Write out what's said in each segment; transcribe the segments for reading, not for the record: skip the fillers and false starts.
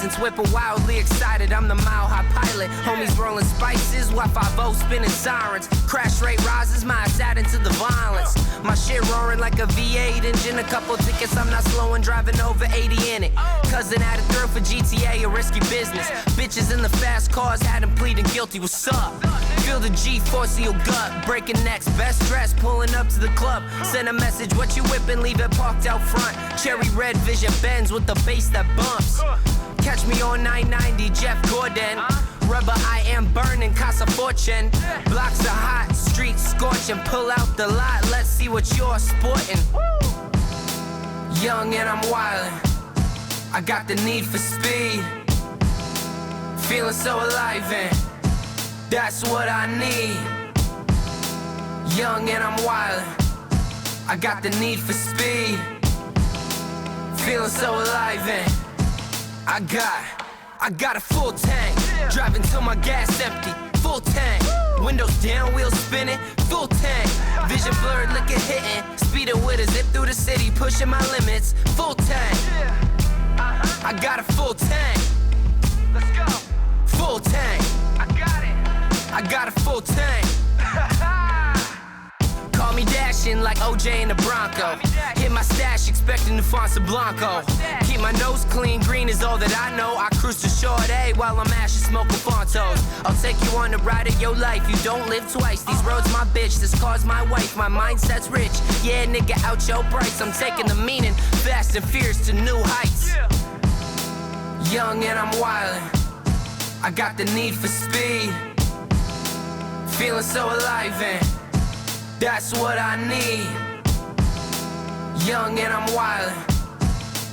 license, whipping wildly excited. I'm the mile high pilot. Homies rolling spices, Y50 spinning sirens. Crash rate rises, my ass adding to the violence. My shit roaring like a V8 engine. A couple tickets, I'm not slowing, driving over 80 in it. Cousin had a thrill for GTA, a risky business. Bitches in the fast cars had him pleading guilty. What's up? Feel the G-force in your gut. Breaking necks, best dressed, pulling up to the club. Send a message, what you whipping, leave it parked out front. Cherry red Vision Benz with the bass that bumps. Catch me on 990, Jeff Gordon. Rubber, I am burning, Casa Fortune. Blocks are hot, streets scorching. Pull out the lot, let's see what you're sporting. Young and I'm wildin'. I got the need for speed. Feeling so alive and that's what I need. Young and I'm wildin'. I got the need for speed. Feeling so alive and I got a full tank. Driving till my gas empty. Full tank. Windows down, wheels spinning. Full tank. Vision blurred, looking hitting. Speeding with a zip through the city, pushing my limits. Full tank. I got a full tank. Let's go. Full tank. I got it. I got a full tank. Call me dashing like OJ in the Bronco. Hit my stash expecting Alfonso Blanco. Keep my nose clean, green is all that I know. I cruise to Short A while I'm ashing smoking Fontos. I'll take you on the ride of your life. You don't live twice. These roads my bitch, this car's my wife. My mindset's rich. Yeah, nigga, out your price. I'm taking the meaning, fast and fierce to new heights. Young and I'm wildin'. I got the need for speed. Feeling so alive and that's what I need. Young and I'm wildin'.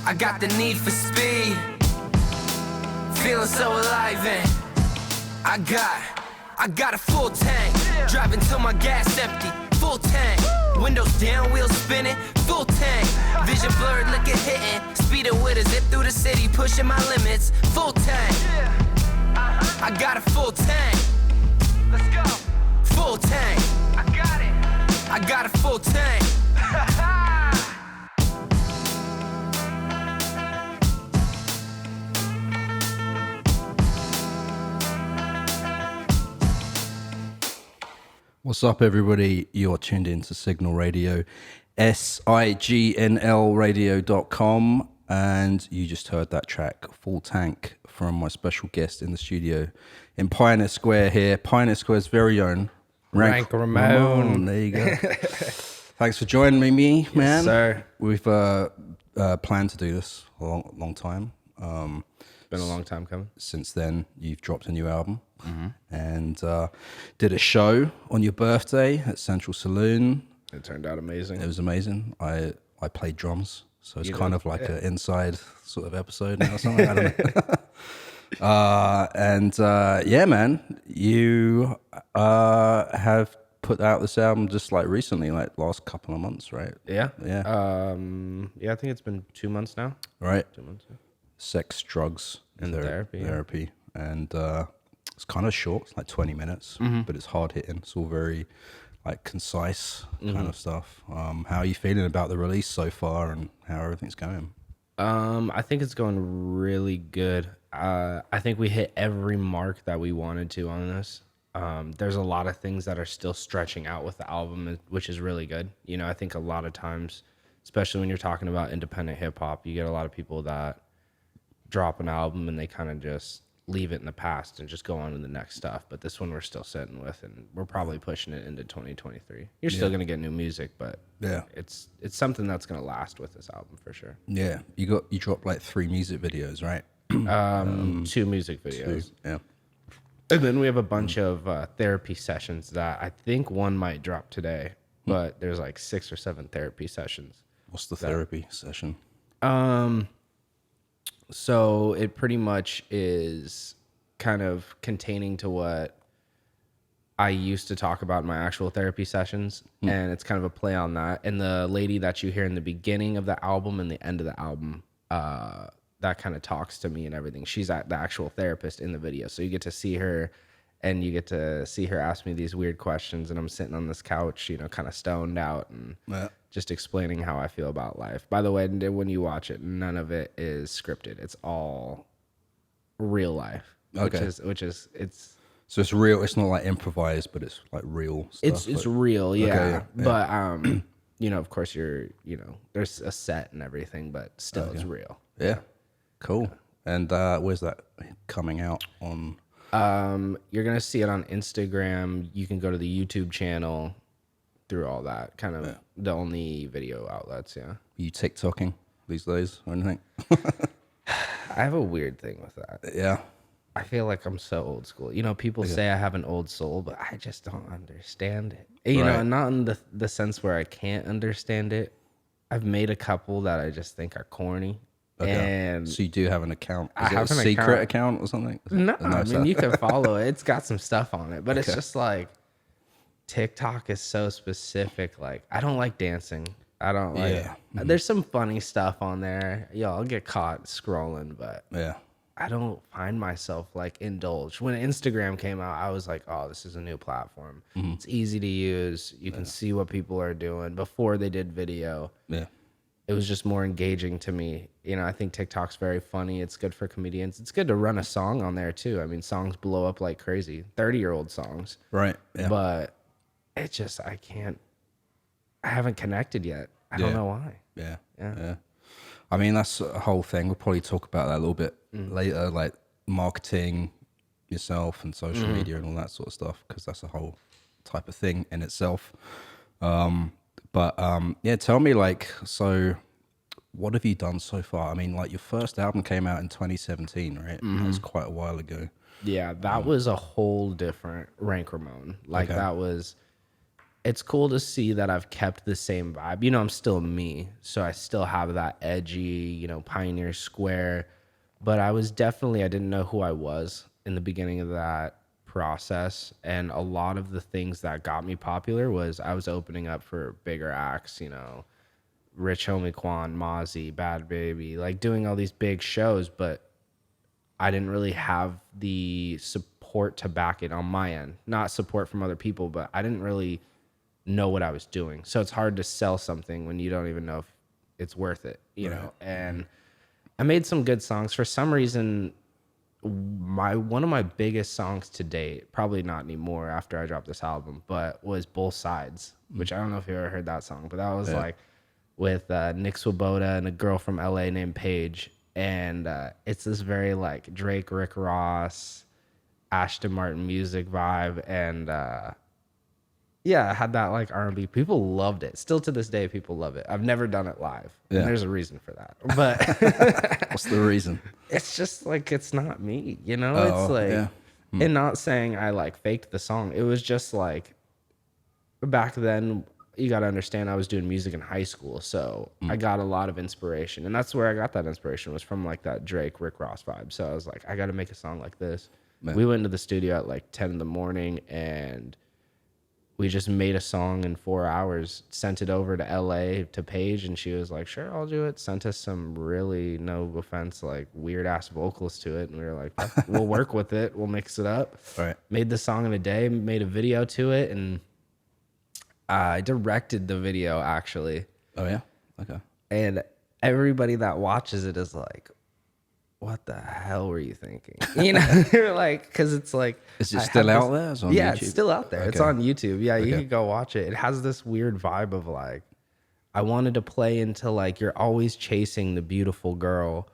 I got the need for speed. Feeling so alive and I got a full tank. Driving till my gas empty. Full tank. Windows down, wheels spinning. Full tank. Vision blurred, looking hitting. Speeding with a zip through the city, pushing my limits. Full tank. I got a full tank. Let's go. Full tank. I got it. I got a full tank. What's up, everybody? You're tuned in to Signl Radio, Signl radio.com, and you just heard that track, Full Tank, from my special guest in the studio in Pioneer Square here, Pioneer Square's very own Wranq Ramone. There you go. Thanks for joining me, man. Yes, sir. We've planned to do this a long time. Been a long time coming. Since then, you've dropped a new album and did a show on your birthday at Central Saloon. It turned out amazing. It was amazing. I played drums, so it's kind of like an inside sort of episode now or something. I don't know. Yeah, man, you have put out this album just like recently, like last couple of months, right? Yeah. Yeah. Yeah, I think it's been 2 months now. Right. 2 months. Yeah. Sex, drugs, And therapy. And it's kind of short. It's like 20 minutes, but it's hard hitting. It's all very like concise kind of stuff. How are you feeling about the release so far and how everything's going? I think it's going really good. I think we hit every mark that we wanted to on this. There's a lot of things that are still stretching out with the album, which is really good. You know, I think a lot of times, especially when you're talking about independent hip hop, you get a lot of people that drop an album and they kind of just leave it in the past and just go on to the next stuff. But this one we're still sitting with, and we're probably pushing it into 2023. You're still gonna get new music, but it's something that's gonna last with this album for sure. Yeah, you dropped like 3 music videos, right? 2 music videos. 2, yeah. And then we have a bunch of therapy sessions that I think one might drop today, but there's like 6 or 7 therapy sessions. What's the therapy session? So it pretty much is kind of containing to what I used to talk about in my actual therapy sessions, and it's kind of a play on that. And the lady that you hear in the beginning of the album and the end of the album, that kind of talks to me and everything. She's the actual therapist in the video, so you get to see her, and you get to see her ask me these weird questions, and I'm sitting on this couch, you know, kind of stoned out and just explaining how I feel about life. By the way, when you watch it, none of it is scripted. It's all real life. Okay. Which is it's So it's real. It's not like improvised, but it's like real stuff. it's real, yeah. Okay, yeah. But you know, of course there's a set and everything, but still it's real. Yeah. Cool. And where's that coming out on? You're gonna see it on Instagram. You can go to the YouTube channel through all that. Kind of the only video outlets, yeah. You TikToking these days or anything? I have a weird thing with that. Yeah. I feel like I'm so old school. You know, people say I have an old soul, but I just don't understand it. You know, and not in the sense where I can't understand it. I've made a couple that I just think are corny. Okay. And so you do have an account? Is I it have a an secret account or something? No, I mean, you can follow it. It's got some stuff on it, but it's just like TikTok is so specific. Like, I don't like dancing. I don't like. Yeah. There's some funny stuff on there. I'll get caught scrolling, but I don't find myself like indulged. When Instagram came out, I was like, oh, this is a new platform. It's easy to use. You can see what people are doing before they did video. Yeah. It was just more engaging to me. You know, I think TikTok's very funny. It's good for comedians. It's good to run a song on there too. I mean, songs blow up like crazy. 30-year-old songs. Right. Yeah. But it just, I haven't connected yet. I don't know why. Yeah. I mean, that's a whole thing. We'll probably talk about that a little bit later, like marketing yourself and social media and all that sort of stuff, because that's a whole type of thing in itself. But tell me, like, so what have you done so far? I mean, like, your first album came out in 2017, right? That was quite a while ago. Yeah, that was a whole different Wranq Ramone. Like, that was... It's cool to see that I've kept the same vibe. You know, I'm still me, so I still have that edgy, you know, Pioneer Square. But I didn't know who I was in the beginning of that process. And a lot of the things that got me popular was I was opening up for bigger acts, you know, Rich Homie Quan, Mozzie, Bad Baby, like doing all these big shows. But I didn't really have the support to back it on my end. Not support from other people, but I didn't really know what I was doing. So it's hard to sell something when you don't even know if it's worth it, you know? And I made some good songs. For some reason, one of my biggest songs to date, probably not anymore after I dropped this album, but was Both Sides, which I don't know if you ever heard that song, but that was like with Nick Swoboda and a girl from LA named Paige. And it's this very like Drake, Rick Ross, Ashton Martin music vibe. And I had that like R&B. People loved it. Still to this day, people love it. I've never done it live. Yeah. And there's a reason for that. But what's the reason? It's just like, it's not me, you know? It's like, and not saying I like faked the song. It was just like, back then, you got to understand I was doing music in high school. So I got a lot of inspiration. And that's where I got that inspiration, was from like that Drake, Rick Ross vibe. So I was like, I got to make a song like this. Man. We went into the studio at like 10 in the morning and we just made a song in 4 hours, sent it over to LA to Paige, and she was like, sure, I'll do it. Sent us some really, no offense, like weird ass vocals to it. And we were like, we'll work with it. We'll mix it up. Right. Made the song in a day, made a video to it. And I directed the video actually. Oh yeah. Okay. And everybody that watches it is like, what the hell were you thinking? You know, like, because it's like, is it still out there? It's on YouTube? It's still out there. Okay. It's on YouTube. Yeah, you can go watch it. It has this weird vibe of like, I wanted to play into like, you're always chasing the beautiful girl,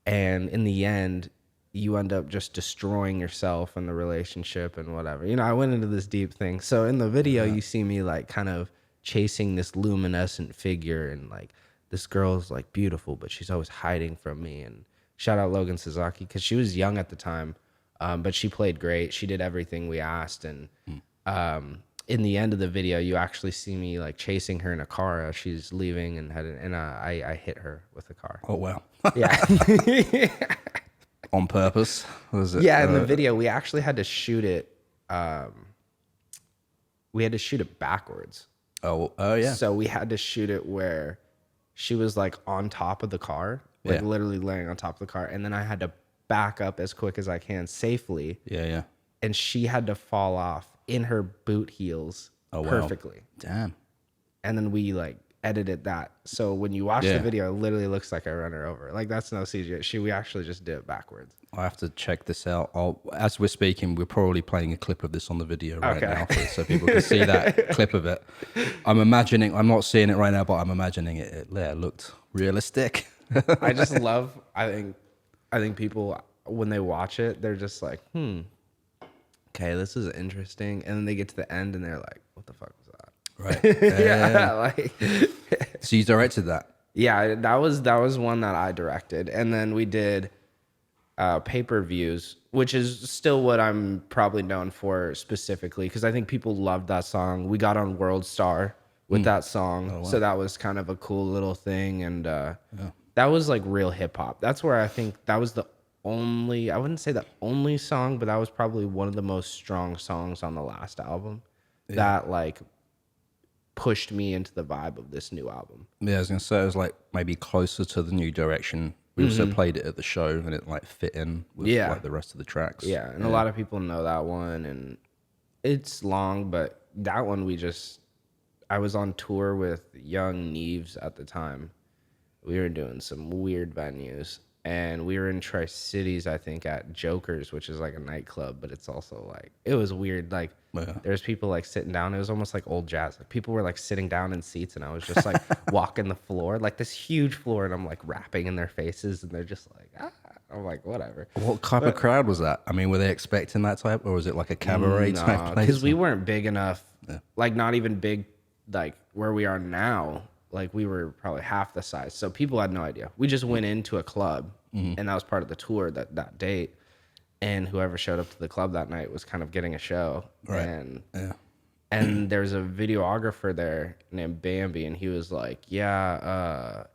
and in the end, you end up just destroying yourself and the relationship and whatever. You know, I went into this deep thing. So in the video, you see me like kind of chasing this luminescent figure, and like this girl's like beautiful, but she's always hiding from me. And shout out Logan Sasaki, because she was young at the time, but she played great. She did everything we asked. And in the end of the video, you actually see me like chasing her in a car as she's leaving, and I hit her with the car. Oh, wow. Yeah. On purpose? Was it? Yeah, in the video, we actually had to shoot it. We had to shoot it backwards. Oh, yeah. So we had to shoot it where she was like on top of the car. Like literally laying on top of the car. And then I had to back up as quick as I can safely. Yeah. And she had to fall off in her boot heels perfectly. Wow. Damn. And then we like edited that. So when you watch the Yeah. video, it literally looks like I run her over. Like that's no CGI. We actually just did it backwards. I have to check this out. As we're speaking, we're probably playing a clip of this on the video right Okay. now, so people can see that clip of it. I'm not seeing it right now, but I'm imagining it looked realistic. I just love. I think people when they watch it, they're just like, okay, this is interesting, and then they get to the end and they're like, what the fuck was that? Right. Yeah, like. So you directed that? Yeah, that was one that I directed, and then we did pay-per-views, which is still what I'm probably known for specifically, because I think people loved that song. We got on World Star with that song, so that was kind of a cool little thing, and that was like real hip hop. That's where I think that was the only, I wouldn't say the only song, but that was probably one of the most strong songs on the last album that like pushed me into the vibe of this new album. Yeah, I was gonna say it was like maybe closer to the new direction. We also played it at the show, and it like fit in with like the rest of the tracks. Yeah, and a lot of people know that one, and it's long, but that one I was on tour with Young Neves at the time. We were doing some weird venues, and we were in Tri-Cities, I think, at Joker's, which is like a nightclub, but it's also like, it was weird. Like, there's people like sitting down. It was almost like old jazz. Like people were like sitting down in seats, and I was just like walking the floor, like this huge floor, and I'm like rapping in their faces, and they're just like, ah. I'm like, whatever. What type of crowd was that? I mean, were they expecting that type, or was it like a cabaret type place? Because we weren't big enough, like not even big, like where we are now. Like we were probably half the size, so people had no idea. We just went into a club, and that was part of the tour that date. And whoever showed up to the club that night was kind of getting a show. Right. And there's a videographer there named Bambi, and he was like, "Yeah,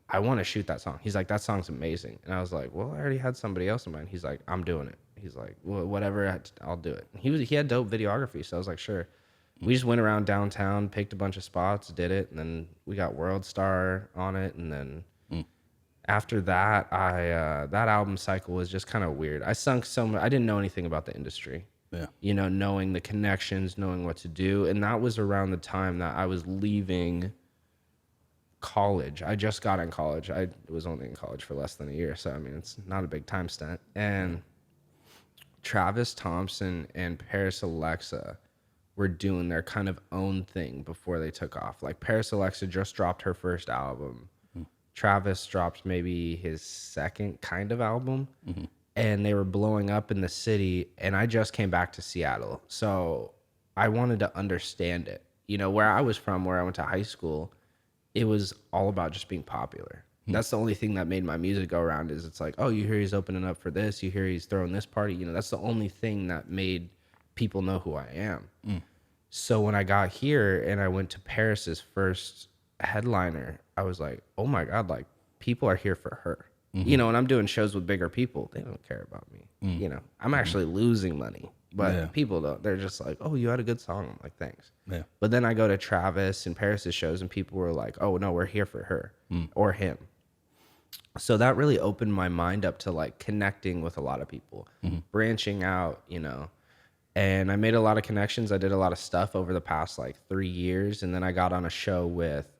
I want to shoot that song." He's like, "That song's amazing." And I was like, "Well, I already had somebody else in mind." He's like, "I'm doing it." He's like, "Well, whatever, I'll do it." He had dope videography, so I was like, "Sure." We just went around downtown, picked a bunch of spots, did it, and then we got World Star on it, and then after that, that album cycle was just kind of weird. I sunk so much. I didn't know anything about the industry. Yeah. You know, knowing the connections, knowing what to do, and that was around the time that I was leaving college. I just got in college. I was only in college for less than a year, so I mean, it's not a big time stint. And Travis Thompson and Paris Alexa were doing their kind of own thing before they took off. Like Paris Alexa just dropped her first album. Travis dropped maybe his second kind of album, and they were blowing up in the city, and I just came back to Seattle. So I wanted to understand it. You know, where I was from, where I went to high school, it was all about just being popular. That's the only thing that made my music go around is it's like, oh, you hear he's opening up for this, you hear he's throwing this party. You know, that's the only thing that made people know who I am. So when I got here and I went to Paris's first headliner, I was like, oh my God, like people are here for her. You know, and I'm doing shows with bigger people. They don't care about me. You know, I'm actually losing money, but people don't. They're just like, oh, you had a good song. I'm like, thanks. Yeah. But then I go to Travis and Paris's shows, and people were like, oh no, we're here for her or him. So that really opened my mind up to like connecting with a lot of people, branching out, you know. And I made a lot of connections. I did a lot of stuff over the past like 3 years. And then I got on a show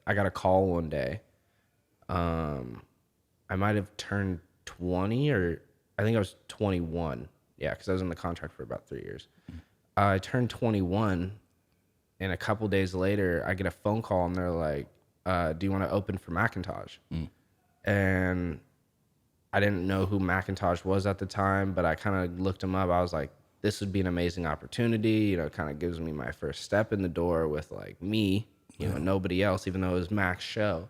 I got a call one day. I might have turned 20, or I think I was 21. Yeah, because I was in the contract for about 3 years. I turned 21, and a couple days later, I get a phone call, and they're like, do you want to open for Macintosh? And I didn't know who Macintosh was at the time, but I kind of looked him up. I was like, this would be an amazing opportunity. You know, it kind of gives me my first step in the door with like me, you know, nobody else, even though it was Mac's show.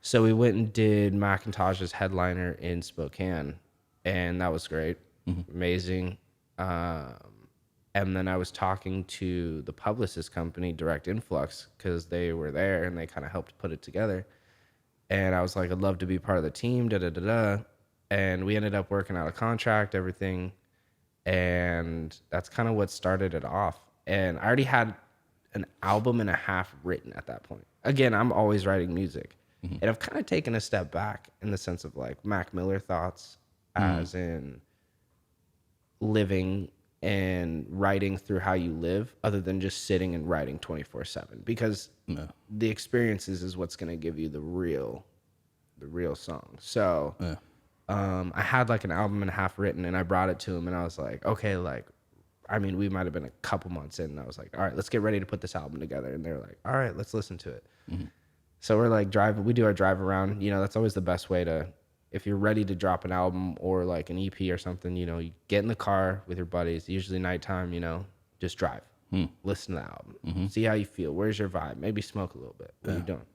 So we went and did Macintosh's headliner in Spokane, and that was great, amazing. And then I was talking to the publicist company, Direct Influx, because they were there and they kind of helped put it together. And I was like, I'd love to be part of the team, da-da-da-da. And we ended up working out a contract, everything. And that's kind of what started it off. And I already had an album and a half written at that point. Again, I'm always writing music. And I've kind of taken a step back in the sense of like Mac Miller thoughts, as in living and writing through how you live other than just sitting and writing 24/7, because the experiences is what's going to give you the real song. So I had like an album and a half written, and I brought it to him, and I was like, okay, like, I mean, we might have been a couple months in, and I was like, all right, let's get ready to put this album together. And they're like, all right, let's listen to it. So we're like we do our drive around. You know, that's always the best way to, if you're ready to drop an album or like an EP or something, you know, you get in the car with your buddies, usually nighttime, you know, just drive, listen to the album, see how you feel. Where's your vibe? Maybe smoke a little bit. What are you doing?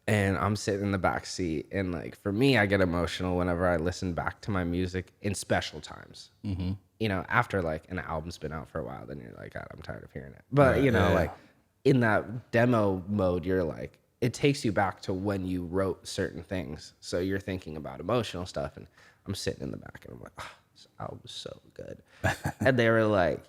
And I'm sitting in the back seat, and like, for me, I get emotional whenever I listen back to my music in special times. You know, after like an album's been out for a while, then you're like, God, I'm tired of hearing it. But you know, like in that demo mode, you're like, it takes you back to when you wrote certain things. So you're thinking about emotional stuff, and I'm sitting in the back, and I'm like, oh, this album's so good. And they were like,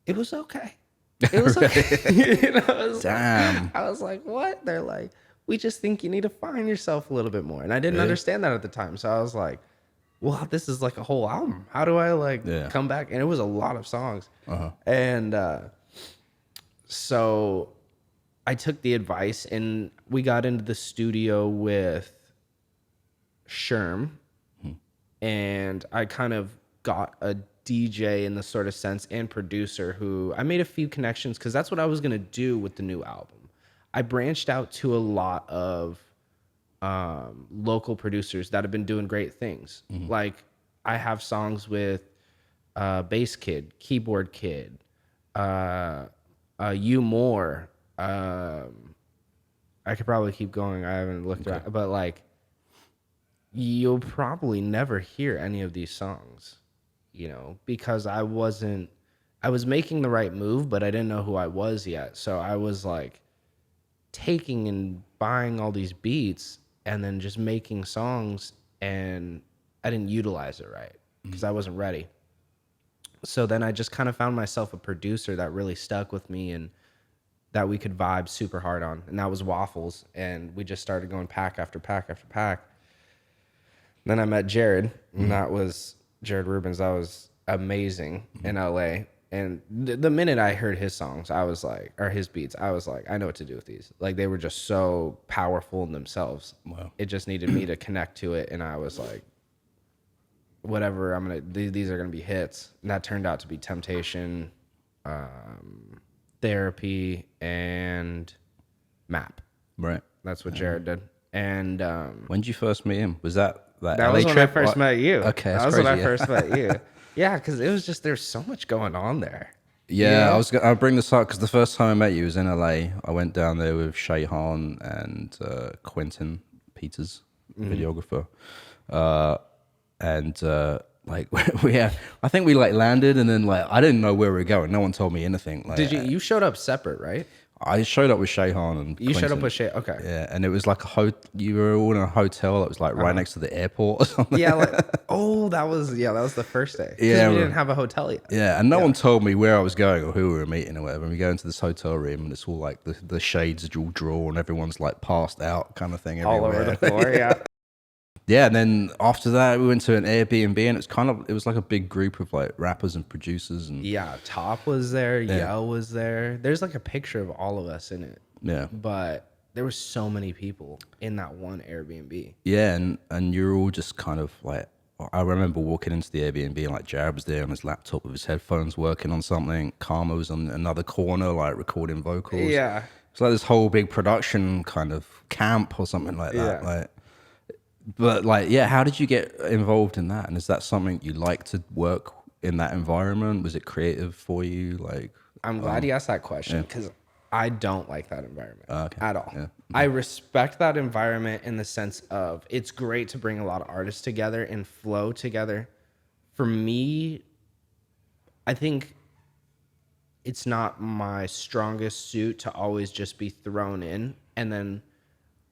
it was okay. It was okay. You know, Damn. I was like, what? They're like, we just think you need to find yourself a little bit more. And I didn't understand that at the time. So I was like, well, this is like a whole album. How do I like come back? And it was a lot of songs. And so I took the advice, and we got into the studio with Sherm, and I kind of got a DJ in the sort of sense, and producer, who I made a few connections, because that's what I was going to do with the new album. I branched out to a lot of local producers that have been doing great things. Like, I have songs with Bass Kid, Keyboard Kid, You More. I could probably keep going. I haven't looked at it, but like, you'll probably never hear any of these songs, you know, because I was making the right move, but I didn't know who I was yet. So I was like taking and buying all these beats and then just making songs, and I didn't utilize it right because I wasn't ready. So then I just kind of found myself a producer that really stuck with me and that we could vibe super hard on. And that was Waffles. And we just started going pack after pack after pack. Then I met Jared, and that was Jared Rubens. That was amazing in LA. And the minute I heard his songs, I was like, or his beats, I was like, I know what to do with these. Like, they were just so powerful in themselves. Wow. It just needed me to connect to it. And I was like, whatever, these are going to be hits. And that turned out to be Temptation, Therapy, and Map. Right. That's what Jared did. And when did you first meet him? Was that that LA was when trip? I first met you. Okay, that was when I first met you. Yeah, because it was just, there's so much going on there. Yeah, I'll bring this up because the first time I met you was in LA. I went down there with Shayhan and Quentin Peters, videographer, and like I think we like landed, and then like I didn't know where we were going. No one told me anything. Like, Did you showed up separate, right? I showed up with Shayhan and You Quentin. showed up with Shay. Okay. Yeah, and it was like you were all in a hotel that was like right next to the airport or something. Yeah, like, that was the first day. Yeah, we didn't have a hotel yet. Yeah, and no one told me where I was going or who we were meeting or whatever. And we go into this hotel room, and it's all like the shades are all drawn, everyone's like passed out kind of thing everywhere. All over the floor, yeah. Yeah, and then after that, we went to an Airbnb, and it was like a big group of like rappers and producers, and Yeah, Top was there, Yell was there. There's like a picture of all of us in it. yeah, But there were so many people in that one Airbnb. yeah, and you're all just kind of like. I remember walking into the Airbnb, and like Jared was there on his laptop with his headphones working on something. Karma was on another corner, like recording vocals. Yeah. It's like this whole big production kind of camp or something like that. Yeah. Like, but like, yeah, how did you get involved in that? And is that something you like to work in that environment? Was it creative for you? Like, I'm glad you asked that question because I don't like that environment at all. Yeah. I respect that environment in the sense of it's great to bring a lot of artists together and flow together. For me, I think it's not my strongest suit to always just be thrown in. And then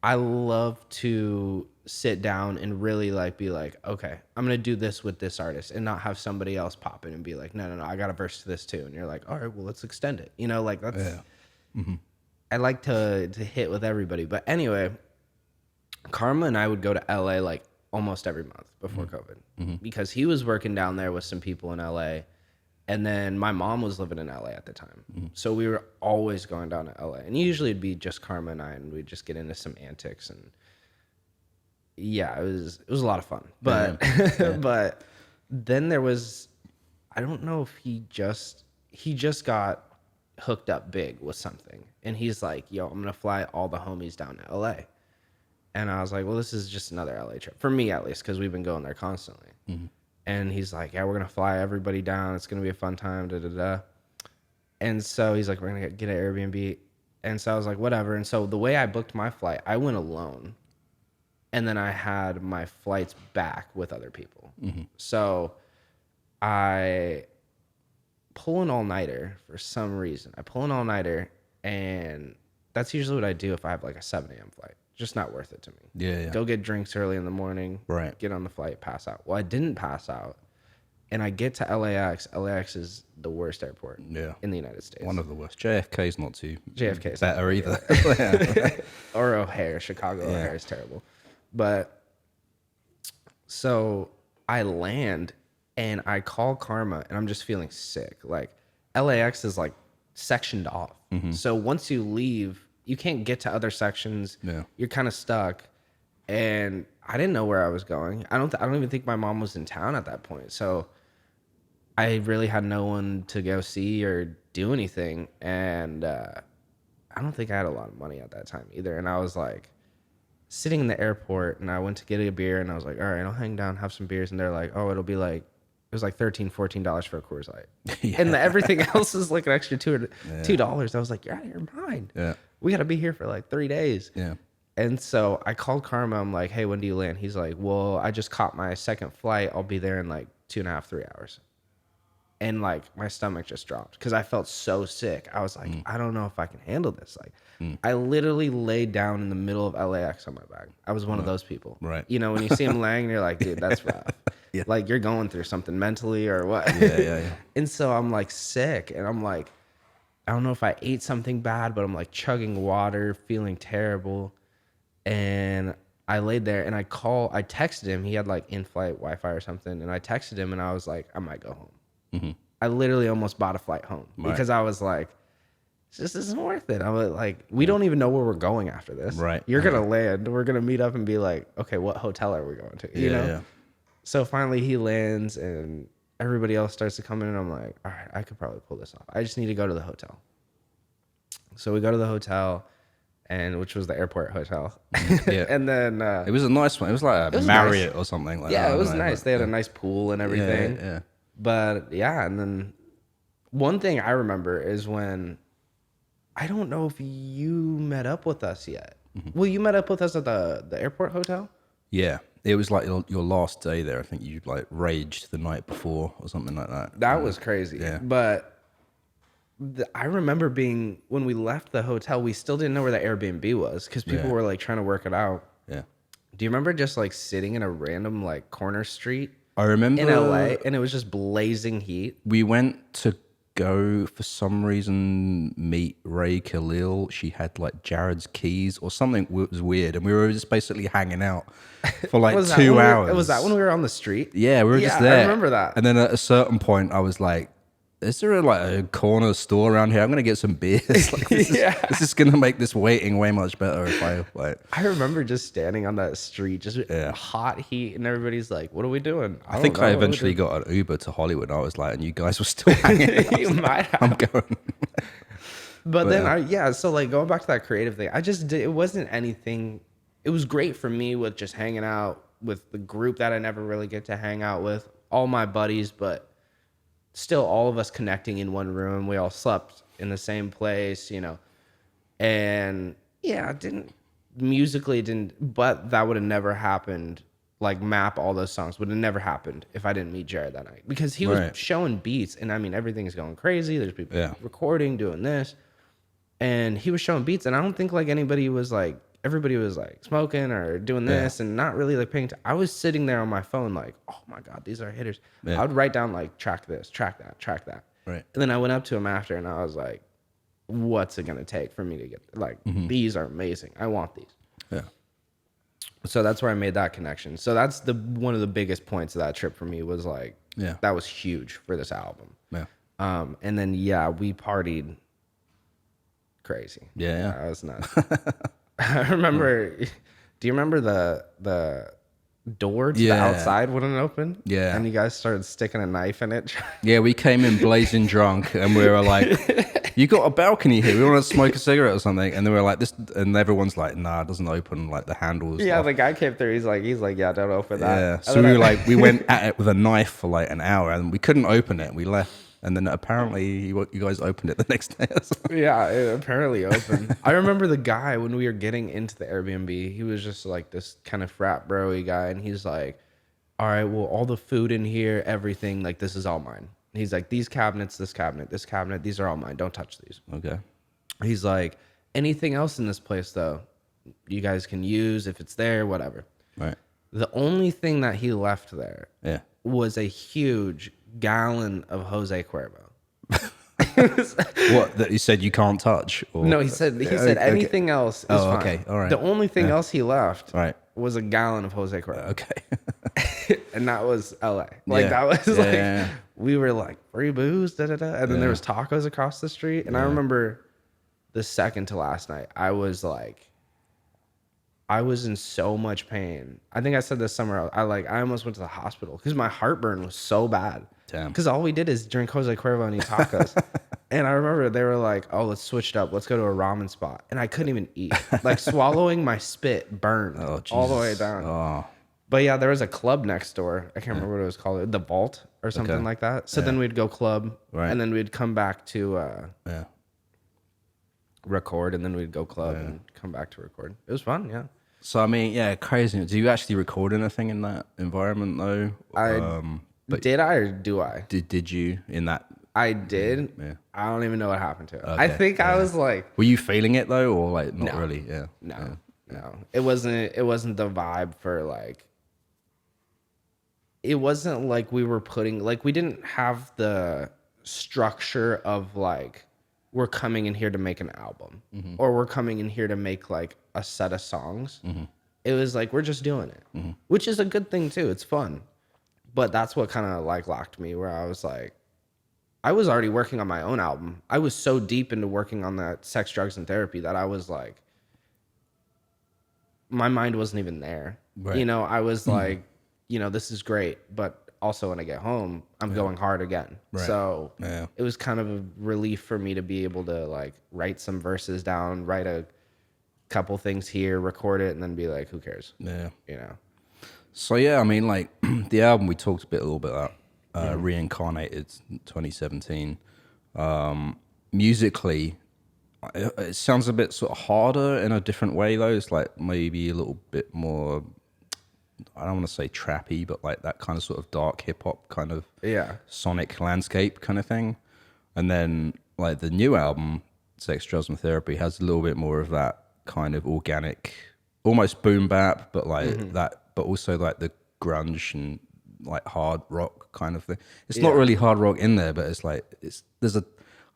I love to sit down and really like be like, okay, I'm gonna do this with this artist, and not have somebody else pop in and be like, no, I got a verse to this too, and you're like, all right, well, let's extend it. You know, like that's. I like to hit with everybody, but anyway, Karma and I would go to LA like almost every month before COVID because he was working down there with some people in LA. And then my mom was living in LA at the time. So we were always going down to LA. And usually it'd be just Karma and I, and we'd just get into some antics. And yeah, it was a lot of fun. But but then there was, I don't know if he just got hooked up big with something. And he's like, yo, I'm going to fly all the homies down to LA. And I was like, well, this is just another LA trip. For me, at least, because we've been going there constantly. And he's like, yeah, we're going to fly everybody down. It's going to be a fun time, da-da-da. And so he's like, we're going to get an Airbnb. And so I was like, whatever. And so the way I booked my flight, I went alone. And then I had my flights back with other people. So I pull an all-nighter for some reason. I pull an all-nighter, and that's usually what I do if I have like a 7 a.m. flight. Just not worth it to me. Yeah. Go get drinks early in the morning. Right. Get on the flight, pass out. Well, I didn't pass out. And I get to LAX. LAX is the worst airport in the United States. One of the worst. JFK's not too JFK's better either. Or O'Hare. Chicago O'Hare is terrible. But so I land and I call Karma and I'm just feeling sick. Like LAX is like sectioned off. So once you leave, you can't get to other sections. Yeah. You're kind of stuck. And I didn't know where I was going. I don't even think my mom was in town at that point. So I really had no one to go see or do anything. And I don't think I had a lot of money at that time either. And I was like sitting in the airport and I went to get a beer and I was like, all right, I'll hang down, have some beers. And they're like, oh, it'll be like, it was like $13, $14 for a Coors Light. And everything else is like an extra $2. I was like, you're out of your mind. Yeah. We got to be here for like 3 days. Yeah. And so I called Karma. I'm like, hey, when do you land? He's like, well, I just caught my second flight. I'll be there in like 2.5, 3 hours. And like my stomach just dropped because I felt so sick. I was like, I don't know if I can handle this. Like I literally laid down in the middle of LAX on my back. I was one of those people. Right. You know, when you see him laying, you're like, dude, that's rough. Like you're going through something mentally or what. Yeah. And so I'm like sick and I'm like, I don't know if I ate something bad, but I'm like chugging water, feeling terrible. And I laid there and I texted him. He had like in-flight Wi-Fi or something. And I texted him and I was like, I might go home. I literally almost bought a flight home because I was like, this isn't worth it. I was like, we don't even know where we're going after this. Right. You're going to land. We're going to meet up and be like, okay, what hotel are we going to? You know? Yeah. So finally he lands and everybody else starts to come in and I'm like, all right, I could probably pull this off. I just need to go to the hotel. So we go to the hotel, and which was the airport hotel. And then it was a nice one. It was like a Marriott or something like that. Yeah, it was nice. They had a nice pool and everything. Yeah. But yeah, and then one thing I remember is when I don't know if you met up with us yet. Well, you met up with us at the airport hotel? Yeah. It was like your last day there. I think you like raged the night before or something like that. That was crazy. Yeah. But I remember when we left the hotel, we still didn't know where the Airbnb was because people were like trying to work it out. Yeah. Do you remember just like sitting in a random like corner street? I remember in LA, and it was just blazing heat. We went to go for some reason meet Ray Khalil. She had like Jared's keys or something. Was weird, and we were just basically hanging out for like 2 hours. Was that when we were on the street? Yeah, we were just there. I remember that. And then at a certain point, I was like, is there like a corner store around here? I'm gonna get some beers. Like, this is gonna make this waiting way much better if I like. I remember just standing on that street, just hot heat, and everybody's like, "What are we doing?" I think I eventually got an Uber to Hollywood. I was like, and you guys were still hanging out. You might have. I'm going. But then so like going back to that creative thing, it wasn't anything. It was great for me with just hanging out with the group that I never really get to hang out with, all my buddies, but still all of us connecting in one room. We all slept in the same place, you know. And yeah, musically it didn't, but that would have never happened. Like map all those songs would have never happened if I didn't meet Jared that night because he was showing beats and I mean, everything's going crazy. There's people recording, doing this, and he was showing beats. And I don't think like everybody was like smoking or doing this and not really like paying attention. I was sitting there on my phone like, oh my God, these are hitters. I would write down like track this, track that, track that. Right. And then I went up to him after and I was like, what's it going to take for me to get like, these are amazing. I want these. Yeah. So that's where I made that connection. So that's one of the biggest points of that trip for me was like, Yeah. that was huge for this album. Yeah. And then we partied crazy. Yeah. That was nuts. I remember. Do you remember the door to the Yeah. outside wouldn't open? Yeah. And you guys started sticking a knife in it. Yeah, we came in blazing drunk, and we were like, "You got a balcony here? We want to smoke a cigarette or something." And they were like, "This," and everyone's like, "Nah, it doesn't open. Like the handles." Yeah, off. the guy came through. He's like, yeah, don't open that. Yeah. And So then we were like, we went at it with a knife for like an hour, and we couldn't open it. We left, and then apparently you guys opened it the next day. Or something. yeah, it apparently opened. I remember the guy when we were getting into the Airbnb. He was just like this kind of frat bro-y guy, and he's like, "All right, well, all the food in here, everything, like this is all mine." He's like, "These cabinets, this cabinet, these are all mine. Don't touch these." Okay. He's like, "Anything else in this place though, you guys can use if it's there, whatever." Right. The only thing that he left there Yeah. was a huge gallon of Jose Cuervo. What that you said you can't touch? Or? No, he said Okay. anything else is Oh, fine. okay. All right. The only thing else he left Right. was a gallon of Jose Cuervo. Okay. And that was LA. Like Yeah. that was Yeah, like yeah, yeah. we were like free booze, da da da. And then there Yeah. was tacos across the street. And I remember the second to last night, I was in so much pain. I think I said this summer. I almost went to the hospital because my heartburn was so bad. Damn. Because all we did is drink Jose Cuervo and eat tacos. And I remember they were like, "Oh, let's switch it up. Let's go to a ramen spot." And I couldn't even eat. Like swallowing my spit burned all the way Jesus. down. Oh. But yeah, there was a club next door. I can't remember what it was called. The Vault or something Okay. like that. So then we'd go club. Right. And then we'd come back to Yeah. record. And then we'd go club and come back to record. It was fun, yeah. So I mean, yeah, crazy. Do you actually record anything in that environment though? Did I or do I? Did you in that? I did. Yeah. I don't even know what happened to it. I Okay, think I was like, Were you feeling it though, or like not No. really? Yeah. no. It wasn't the vibe for like, it wasn't like we were putting, like we didn't have the structure of like, we're coming in here to make an album or we're coming in here to make like a set of songs. It was like, we're just doing it, which is a good thing too. It's fun. But that's what kind of like locked me, where I was like, I was already working on my own album. I was so deep into working on that Sex, Drugs, and Therapy that I was like, my mind wasn't even there. Right. You know, I was like, this is great, but also when I get home, I'm going hard again. Right. So Yeah. it was kind of a relief for me to be able to like write some verses down, write a couple things here, record it, and then be like, who cares? Yeah. You know? So yeah, I mean, like the album we talked a little bit about, Reincarnated, 2017. Musically, it sounds a bit sort of harder in a different way though. It's like maybe a little bit more, I don't want to say trappy, but like that kind of sort of dark hip hop kind of Yeah. sonic landscape kind of thing. And then like the new album, Sex, Drugs, and Therapy, has a little bit more of that kind of organic, almost boom bap, but like that, but also like the grunge and like hard rock kind of thing. It's not really hard rock in there, but it's like there's a,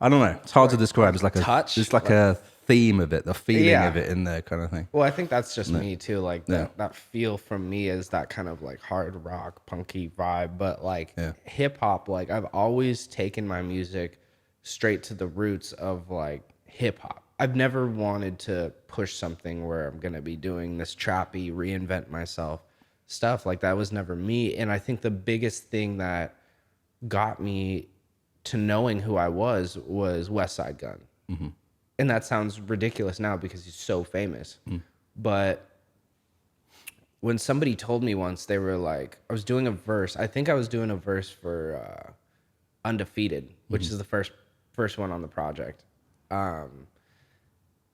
I don't know, it's hard to describe. It's like a touch? It's like a theme of it, the feeling of it in there kind of thing. Well, I think that's just me too. Like that feel from me is that kind of like hard rock, punky vibe. But like hip hop, like I've always taken my music straight to the roots of like hip hop. I've never wanted to push something where I'm gonna be doing this trappy, reinvent myself stuff. Like that was never me. And I think the biggest thing that got me to knowing who I was West Side Gun. And that sounds ridiculous now because he's so famous. But when somebody told me once, they were like, I was doing a verse. I think I was doing a verse for Undefeated, which is the first one on the project.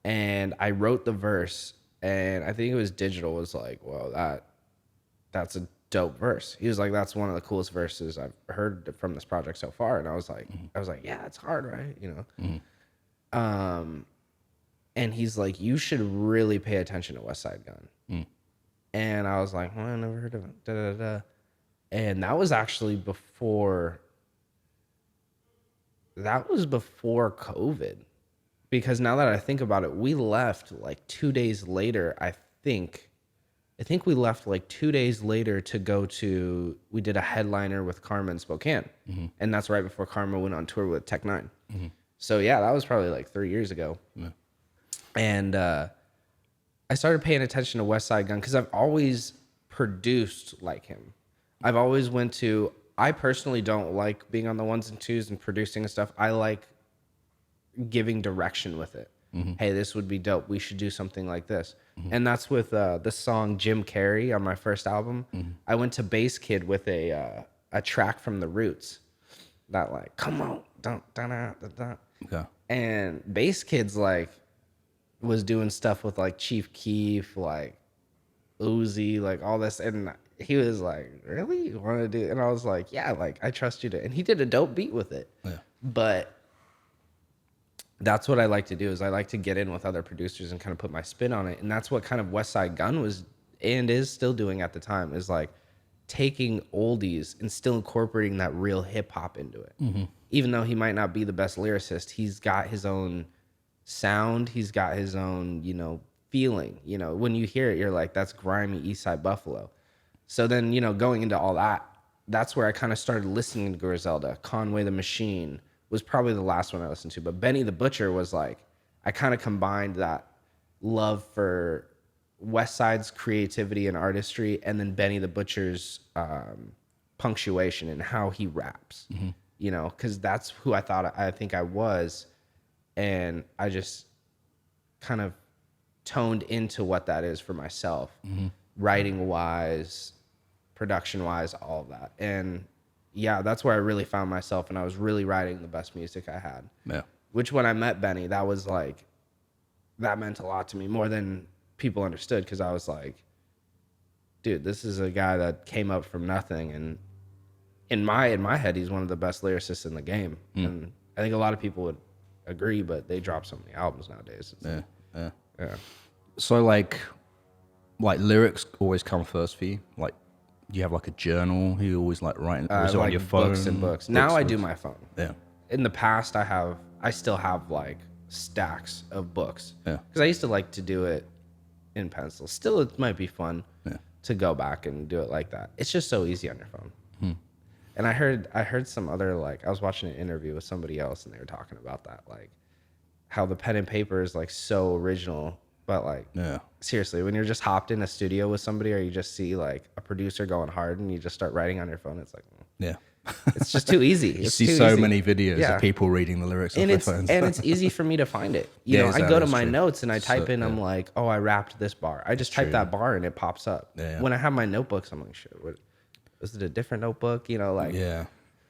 And I wrote the verse, and I think it was Digital was like, well, that's a dope verse. He was like, that's one of the coolest verses I've heard from this project so far. And I was like, yeah, it's hard, right? You know? And he's like, you should really pay attention to West Side Gun. And I was like, well, I never heard of it. Da, da, da. And that was actually before COVID. Because now that I think about it, we left like 2 days later, I think, I think we left like 2 days later to go to, we did a headliner with Karma in Spokane. And that's right before Karma went on tour with Tech Nine. So yeah, that was probably like 3 years ago. Yeah. And I started paying attention to West Side Gun because I've always produced like him. I've always went to, I personally don't like being on the ones and twos and producing and stuff. I like giving direction with it. Hey, this would be dope. We should do something like this. And that's with the song Jim Carrey on my first album. I went to Bass Kid with a track from The Roots that like, come on, don't. Okay. And Bass Kid's like, was doing stuff with like Chief Keef, like Uzi, like all this. And he was like, really? You want to do it? And I was like, yeah, like I trust you to. And he did a dope beat with it. Yeah. But that's what I like to do is I like to get in with other producers and kind of put my spin on it. And that's what kind of West Side Gun was and is still doing at the time is like taking oldies and still incorporating that real hip hop into it. Even though he might not be the best lyricist, he's got his own sound. He's got his own, you know, feeling. You know, when you hear it, you're like, that's grimy Eastside Buffalo. So then, you know, going into all that, that's where I kind of started listening to Griselda. Conway the Machine was probably the last one I listened to. But Benny the Butcher was like, I kind of combined that love for West Side's creativity and artistry and then Benny the Butcher's punctuation and how he raps. You know, because that's who I think I was. And I just kind of toned into what that is for myself, writing wise, production wise, all of that. And yeah, that's where I really found myself, and I was really writing the best music I had. Yeah. Which when I met Benny, that was like, that meant a lot to me, more than people understood, because I was like, dude, this is a guy that came up from nothing, and in my head, he's one of the best lyricists in the game. And I think a lot of people would agree, but they drop so many albums nowadays. Yeah. So like lyrics always come first for you? Like, do you have like a journal? You always like writing, or is it on your phone? Books and books. Now I do my phone. Yeah. In the past, I still have like stacks of books. Yeah. Because I used to like to do it in pencil. Still, it might be fun to go back and do it like that. It's just so easy on your phone. And I heard some other, like, I was watching an interview with somebody else and they were talking about that, like how the pen and paper is like so original, but like, seriously, when you're just hopped in a studio with somebody or you just see like a producer going hard and you just start writing on your phone, it's like, it's just too easy. You see so many videos of people reading the lyrics on their phones. And it's easy for me to find it. You know, I go to my notes and I type in, I'm like, oh, I rapped this bar. I just type that bar and it pops up. When I have my notebooks, I'm like, shit, was it a different notebook? You know, like. Yeah.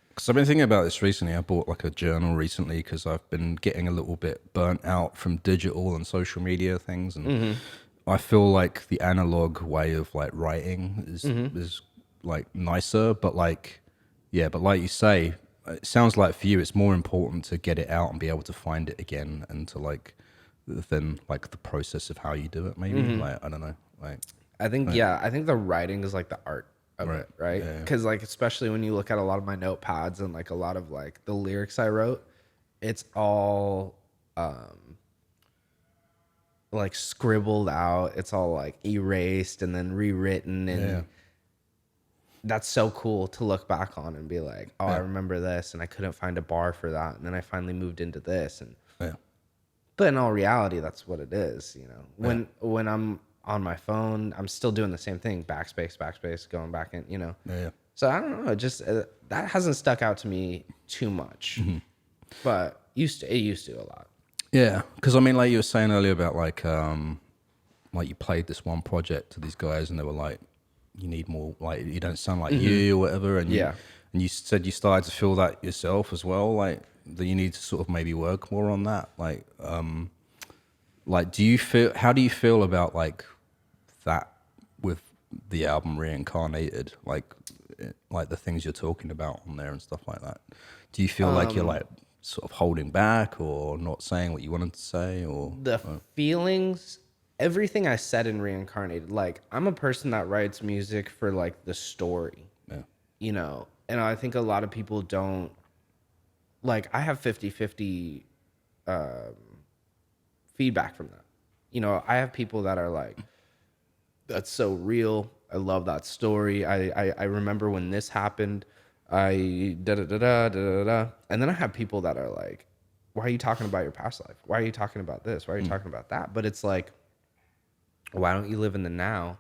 Because I've been thinking about this recently. I bought like a journal recently because I've been getting a little bit burnt out from digital and social media things. And I feel like the analog way of like writing is like nicer, but like, but like you say, it sounds like for you, it's more important to get it out and be able to find it again and to like, than like the process of how you do it maybe. Like, I don't know. Like, I think the writing is like the art of it, right? Because like, especially when you look at a lot of my notepads and like a lot of like the lyrics I wrote, it's all like scribbled out. It's all like erased and then rewritten, and that's so cool to look back on and be like, oh, I remember this, and I couldn't find a bar for that, and then I finally moved into this, and but in all reality, that's what it is, you know. When I'm on my phone, I'm still doing the same thing, backspace, going back in, you know. So I don't know, just that hasn't stuck out to me too much, but it used to a lot. Yeah, because I mean, like you were saying earlier about like you played this one project to these guys and they were like, you need more, like you don't sound like you or whatever, and you said you started to feel that yourself as well, like that you need to sort of maybe work more on that, like how do you feel about like that with the album Reincarnated, like the things you're talking about on there and stuff like that? Do you feel like you're like sort of holding back or not saying what you wanted to say, or the feelings? Everything I said in Reincarnated, like I'm a person that writes music for like the story, you know, and I think a lot of people don't, like I have 50-50 feedback from that. You know, I have people that are like, That's so real. I love that story. I remember when this happened. I da da da da da da. And then I have people that are like, why are you talking about your past life? Why are you talking about this? Why are you talking about that? But it's like, why don't you live in the now?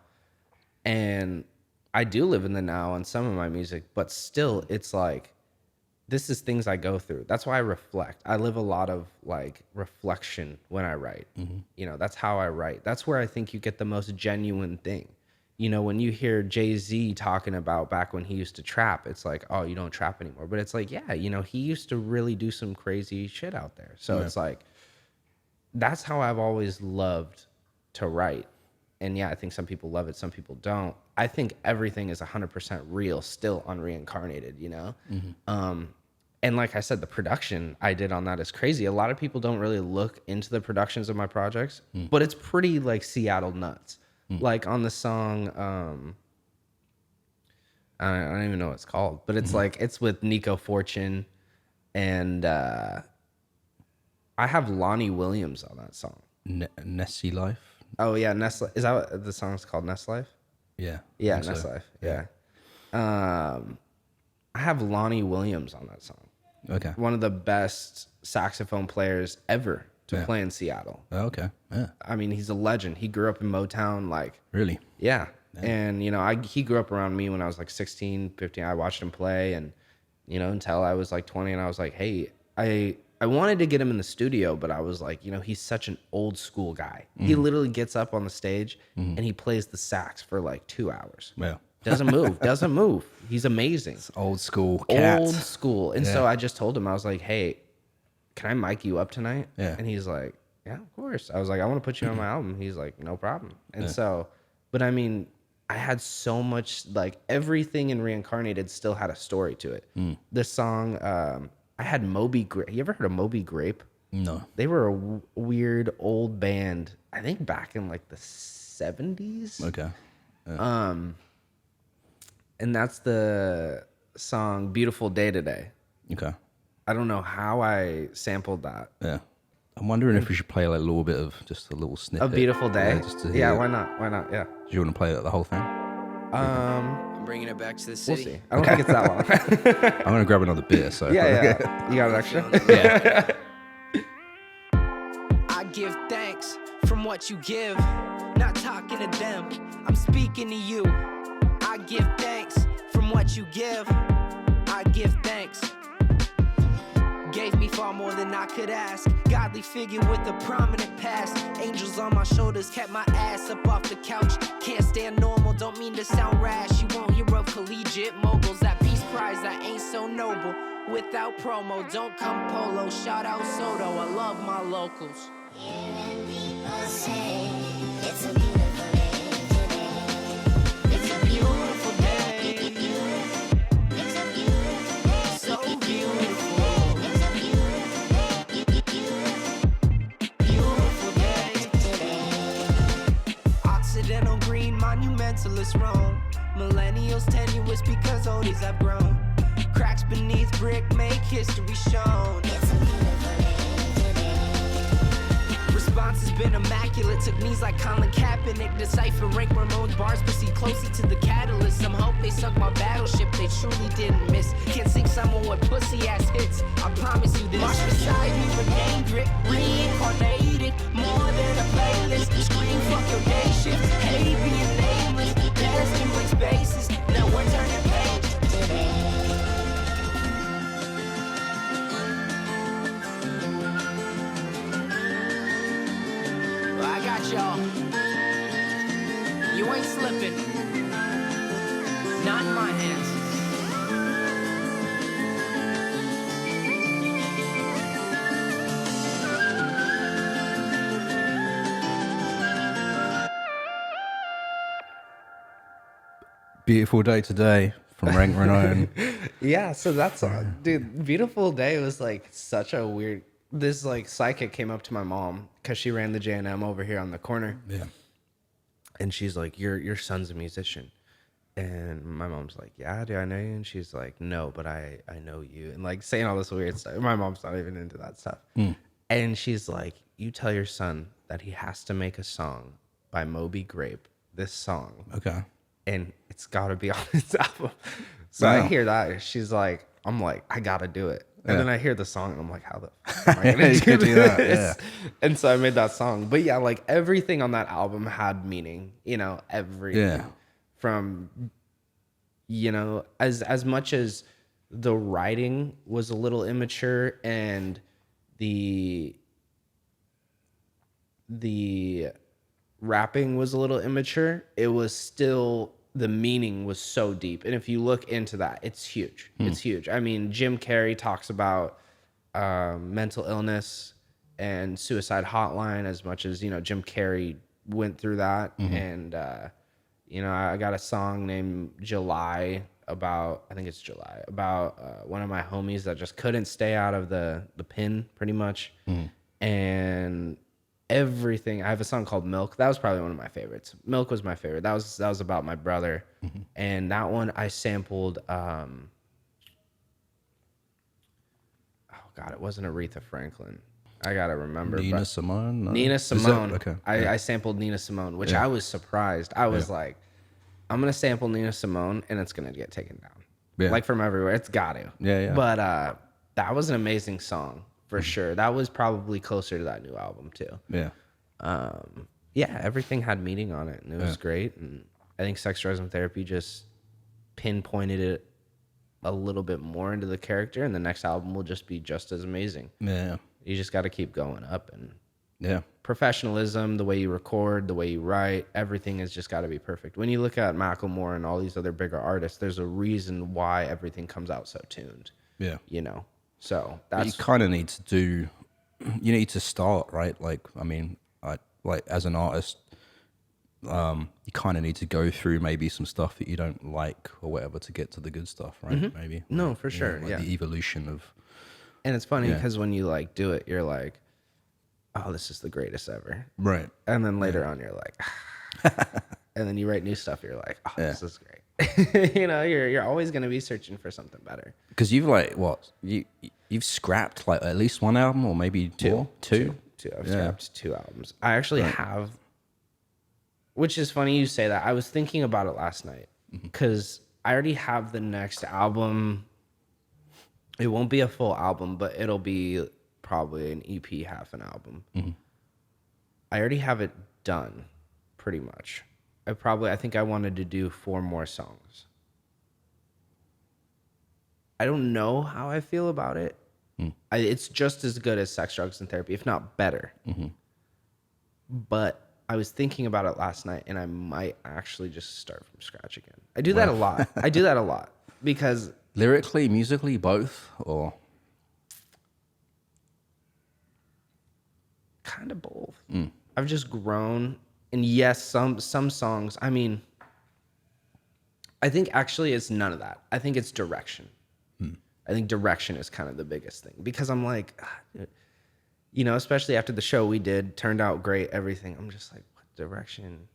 And I do live in the now on some of my music, but still it's like, this is things I go through. That's why I reflect. I live a lot of like reflection when I write. You know, that's how I write. That's where I think you get the most genuine thing. You know, when you hear Jay-Z talking about back when he used to trap, it's like, oh, you don't trap anymore. But it's like, yeah, you know, he used to really do some crazy shit out there. So it's like, that's how I've always loved to write. And yeah, I think some people love it, some people don't. I think everything is 100% real, still unreincarnated, you know? And like I said, the production I did on that is crazy. A lot of people don't really look into the productions of my projects, but it's pretty like Seattle nuts. Like on the song, I don't even know what it's called, but it's like, it's with Nico Fortune, and I have Lonnie Williams on that song. Nessie Life. Oh yeah, Nest. Is that what the song's called? Nest Life. Yeah. Yeah, Nest Life. Yeah. I have Lonnie Williams on that song. Okay. One of the best saxophone players ever to play in Seattle. Oh, okay. Yeah. I mean, he's a legend. He grew up in Motown, like. Really? Yeah. And, you know, he grew up around me when I was like 16, 15. I watched him play, and, you know, until I was like 20, and I was like, hey, I wanted to get him in the studio, but I was like, you know, he's such an old school guy. He literally gets up on the stage and he plays the sax for like 2 hours. Yeah. Doesn't move. He's amazing. It's old school cat. Old school. And so I just told him, I was like, hey, can I mic you up tonight? Yeah. And he's like, yeah, of course. I was like, I want to put you on my album. He's like, no problem. And so, but I mean, I had so much, like everything in Reincarnated still had a story to it. This song, I had Moby Grape. You ever heard of Moby Grape? No. They were a weird old band, I think back in like the 70s. Okay. And that's the song Beautiful Day Today. Okay. I don't know how I sampled that. Yeah. I'm wondering if we should play like a little bit of just a little snippet. A Beautiful Day? Yeah, just to hear. Yeah, why not? Why not? Yeah. Do you want to play the whole thing? I'm bringing it back to the We'll city. see. I don't think it's that long. I'm going to grab another beer, so. Yeah. You got an extra? Yeah. I give thanks from what you give, not talking to them, I'm speaking to you. I give thanks from what you give, I give thanks. Gave me far more than I could ask. Godly figure with a prominent past. Angels on my shoulders kept my ass up off the couch. Can't stand normal, don't mean to sound rash. You won't hear of collegiate moguls. That peace prize that ain't so noble. Without promo, don't come polo. Shout out Soto, I love my locals. Hearing people say it's a beautiful day today. It's a beautiful day. It's a beautiful day. So beautiful. It's a Beautiful day. today. Occidental green, monumentalist Rome. Millennials tenuous because oldies have grown. Cracks beneath brick make history shown. It's a beautiful day today. Response has been immaculate. Took knees like Colin Kaepernick. Decipher Wranq Ramone's bars, proceed closely to the catalyst. Some hope they sunk my battleship, they truly didn't miss. Can't sink someone with pussy ass hits. I promise you this. March beside me, regain grit, reincarnated. More than a playlist. Scream, fuck your day shift. Hate being nameless. Past you in spaces. Now we're turning page. I got y'all. You ain't slipping. Not in my hands. Beautiful Day Today from Wranq Ramone. Yeah, so that's dude, Beautiful Day was like such a weird. This like psychic came up to my mom because she ran the J&M over here on the corner. Yeah. And she's like, your son's a musician. And my mom's like, yeah, do I know you? And she's like, no, but I know you. And like saying all this weird stuff. My mom's not even into that stuff. And she's like, you tell your son that he has to make a song by Moby Grape this song, Okay. and it's got to be on this album. So I Wow. hear that. She's like, I'm like, I got to do it. And Yeah. then I hear the song, and I'm like, how the fuck am I going You to could do do that, this? yeah. And so I made that song. But yeah, like everything on that album had meaning, you know, everything. Yeah. From, you know, as much as the writing was a little immature and the rapping was a little immature, it was still, the meaning was so deep. And if you look into that, it's huge. It's huge. I mean, Jim Carrey talks about mental illness and suicide hotline as much as, you know, Jim Carrey went through that. And, you know, I got a song named July about, I think it's July, about one of my homies that just couldn't stay out of the pin pretty much. And everything. I have a song called Milk. That was probably one of my favorites. Milk was my favorite. That was about my brother. And that one I sampled oh God, it wasn't Aretha Franklin. I gotta remember. Nina Simone? No. Nina Is that- Simone. okay. I sampled Nina Simone, which I was surprised. I was like, I'm gonna sample Nina Simone and it's gonna get taken down. Yeah. Like from everywhere. It's got to. Yeah. But that was an amazing song for sure. That was probably closer to that new album too. Yeah. Yeah, everything had meaning on it and it was great. And I think Sex, Drugs, and Therapy just pinpointed it a little bit more into the character, and the next album will just be just as amazing. Yeah. You just got to keep going up, and Yeah. professionalism, the way you record, the way you write, everything has just got to be perfect. When you look at Macklemore and all these other bigger artists, there's a reason why everything comes out so tuned, Yeah. you know? So But you that's, kind of need to do, you need to start, right? Like, I mean, like as an artist, you kind of need to go through maybe some stuff that you don't like or whatever to get to the good stuff, right? Maybe. No, for You know, sure, like yeah. the evolution of, and it's funny Yeah. because when you like do it, you're like, oh, this is the greatest ever. right. And then later on, you're like, and then you write new stuff. You're like, oh, this is great. You know, you're always going to be searching for something better. Because you've like, you've scrapped like at least one album or maybe two? Two. I've scrapped 2 albums. I actually have, which is funny you say that. I was thinking about it last night because I already have the next album. It won't be a full album, but it'll be probably an EP, half an album. I already have it done pretty much. I think I wanted to do 4 more songs. I don't know how I feel about it. It's just as good as Sex, Drugs, and Therapy, if not better. But I was thinking about it last night, and I might actually just start from scratch again. I do that a lot. I do that a lot because Lyrically, musically, both, or kind of both. I've just grown, and yes, some songs. I mean, I think actually it's none of that. I think it's direction. I think direction is kind of the biggest thing because I'm like, you know, especially after the show we did, turned out great, everything. I'm just like, what direction?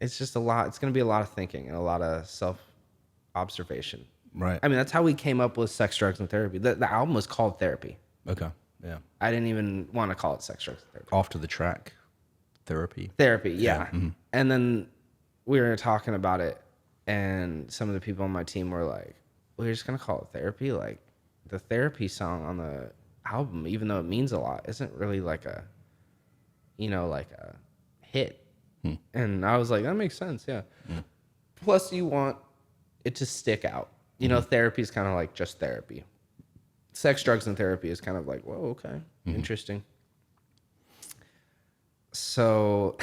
It's just a lot. It's going to be a lot of thinking and a lot of self-observation. right. I mean, that's how we came up with Sex, Drugs, and Therapy. The album was called Therapy. Okay. Yeah. I didn't even want to call it Sex, Drugs, and Therapy. After the track, Therapy. Therapy, yeah. And then we were talking about it, and some of the people on my team were like, we're just going to call it Therapy? Like, the Therapy song on the album, even though it means a lot, isn't really like a, you know, like a hit. And I was like, that makes sense, yeah. Plus, you want it to stick out. You know, Therapy is kind of like just therapy. Sex, Drugs, and Therapy is kind of like, whoa, okay, interesting. So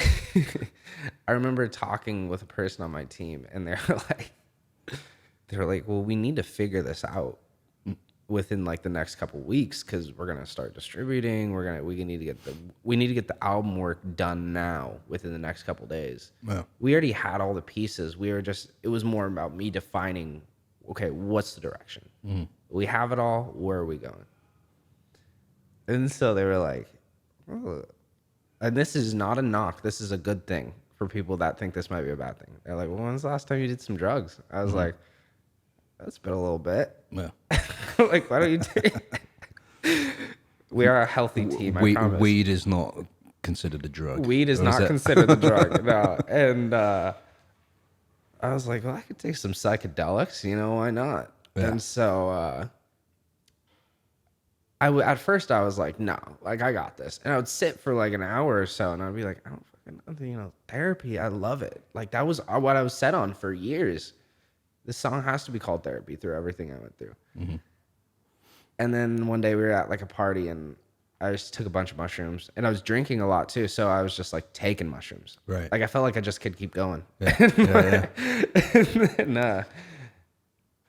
I remember talking with a person on my team, and they were like, well, we need to figure this out within like the next couple weeks because we're gonna start distributing. We need to get the album work done now within the next couple days. Yeah. We already had all the pieces. It was more about me defining, okay, what's the direction? We have it all. Where are we going? And so they were like, oh. And this is not a knock. This is a good thing for people that think this might be a bad thing. They're like, well, when's the last time you did some drugs? I was like, that's been a little bit. Yeah. Like, why don't you take We are a healthy team, I promise. Weed is not considered a drug. Weed is Or not it- considered a drug. No. And I was like, well, I could take some psychedelics, why not? Yeah. And so at first I was like, no, like I got this. And I would sit for like an hour or so and I'd be like, I don't fucking know, therapy, I love it. Like that was what I was set on for years. This song has to be called Therapy through everything I went through. Mm-hmm. And then one day we were at like a party and I just took a bunch of mushrooms and I was drinking a lot too. So I was just like taking mushrooms. Right. Like I felt like I just could keep going. Yeah. Yeah.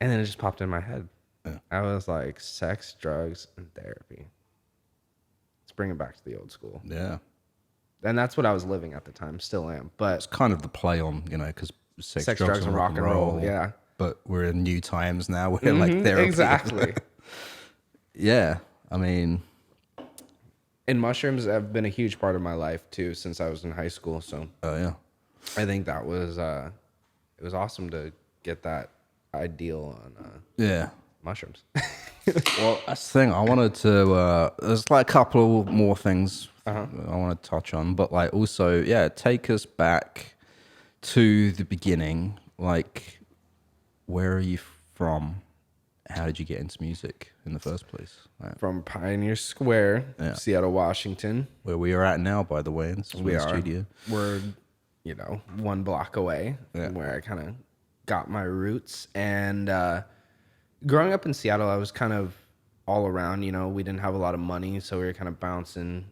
And then it just popped in my head. Yeah. I was like, sex, drugs, and therapy. Let's bring it back to the old school. Yeah. And that's what I was living at the time, still am. But It's kind of the play on, because sex, sex, drugs, and rock and roll. Yeah. But we're in new times now. We're like therapy. Exactly. Yeah. I mean, And mushrooms have been a huge part of my life too since I was in high school. So yeah. I think that was it was awesome to get that ideal on Yeah. mushrooms. Well, that's the thing. I wanted to. There's like a couple more things I want to touch on, but like also, yeah, take us back to the beginning. Like, where are you from? How did you get into music in the first place? Like, From Pioneer Square, Yeah. Seattle, Washington. where we are at now, by the way, this is We my are. studio. We're, 1 block away Yeah. from where I kind of got my roots. And growing up in Seattle, I was kind of all around. We didn't have a lot of money, so we were kind of bouncing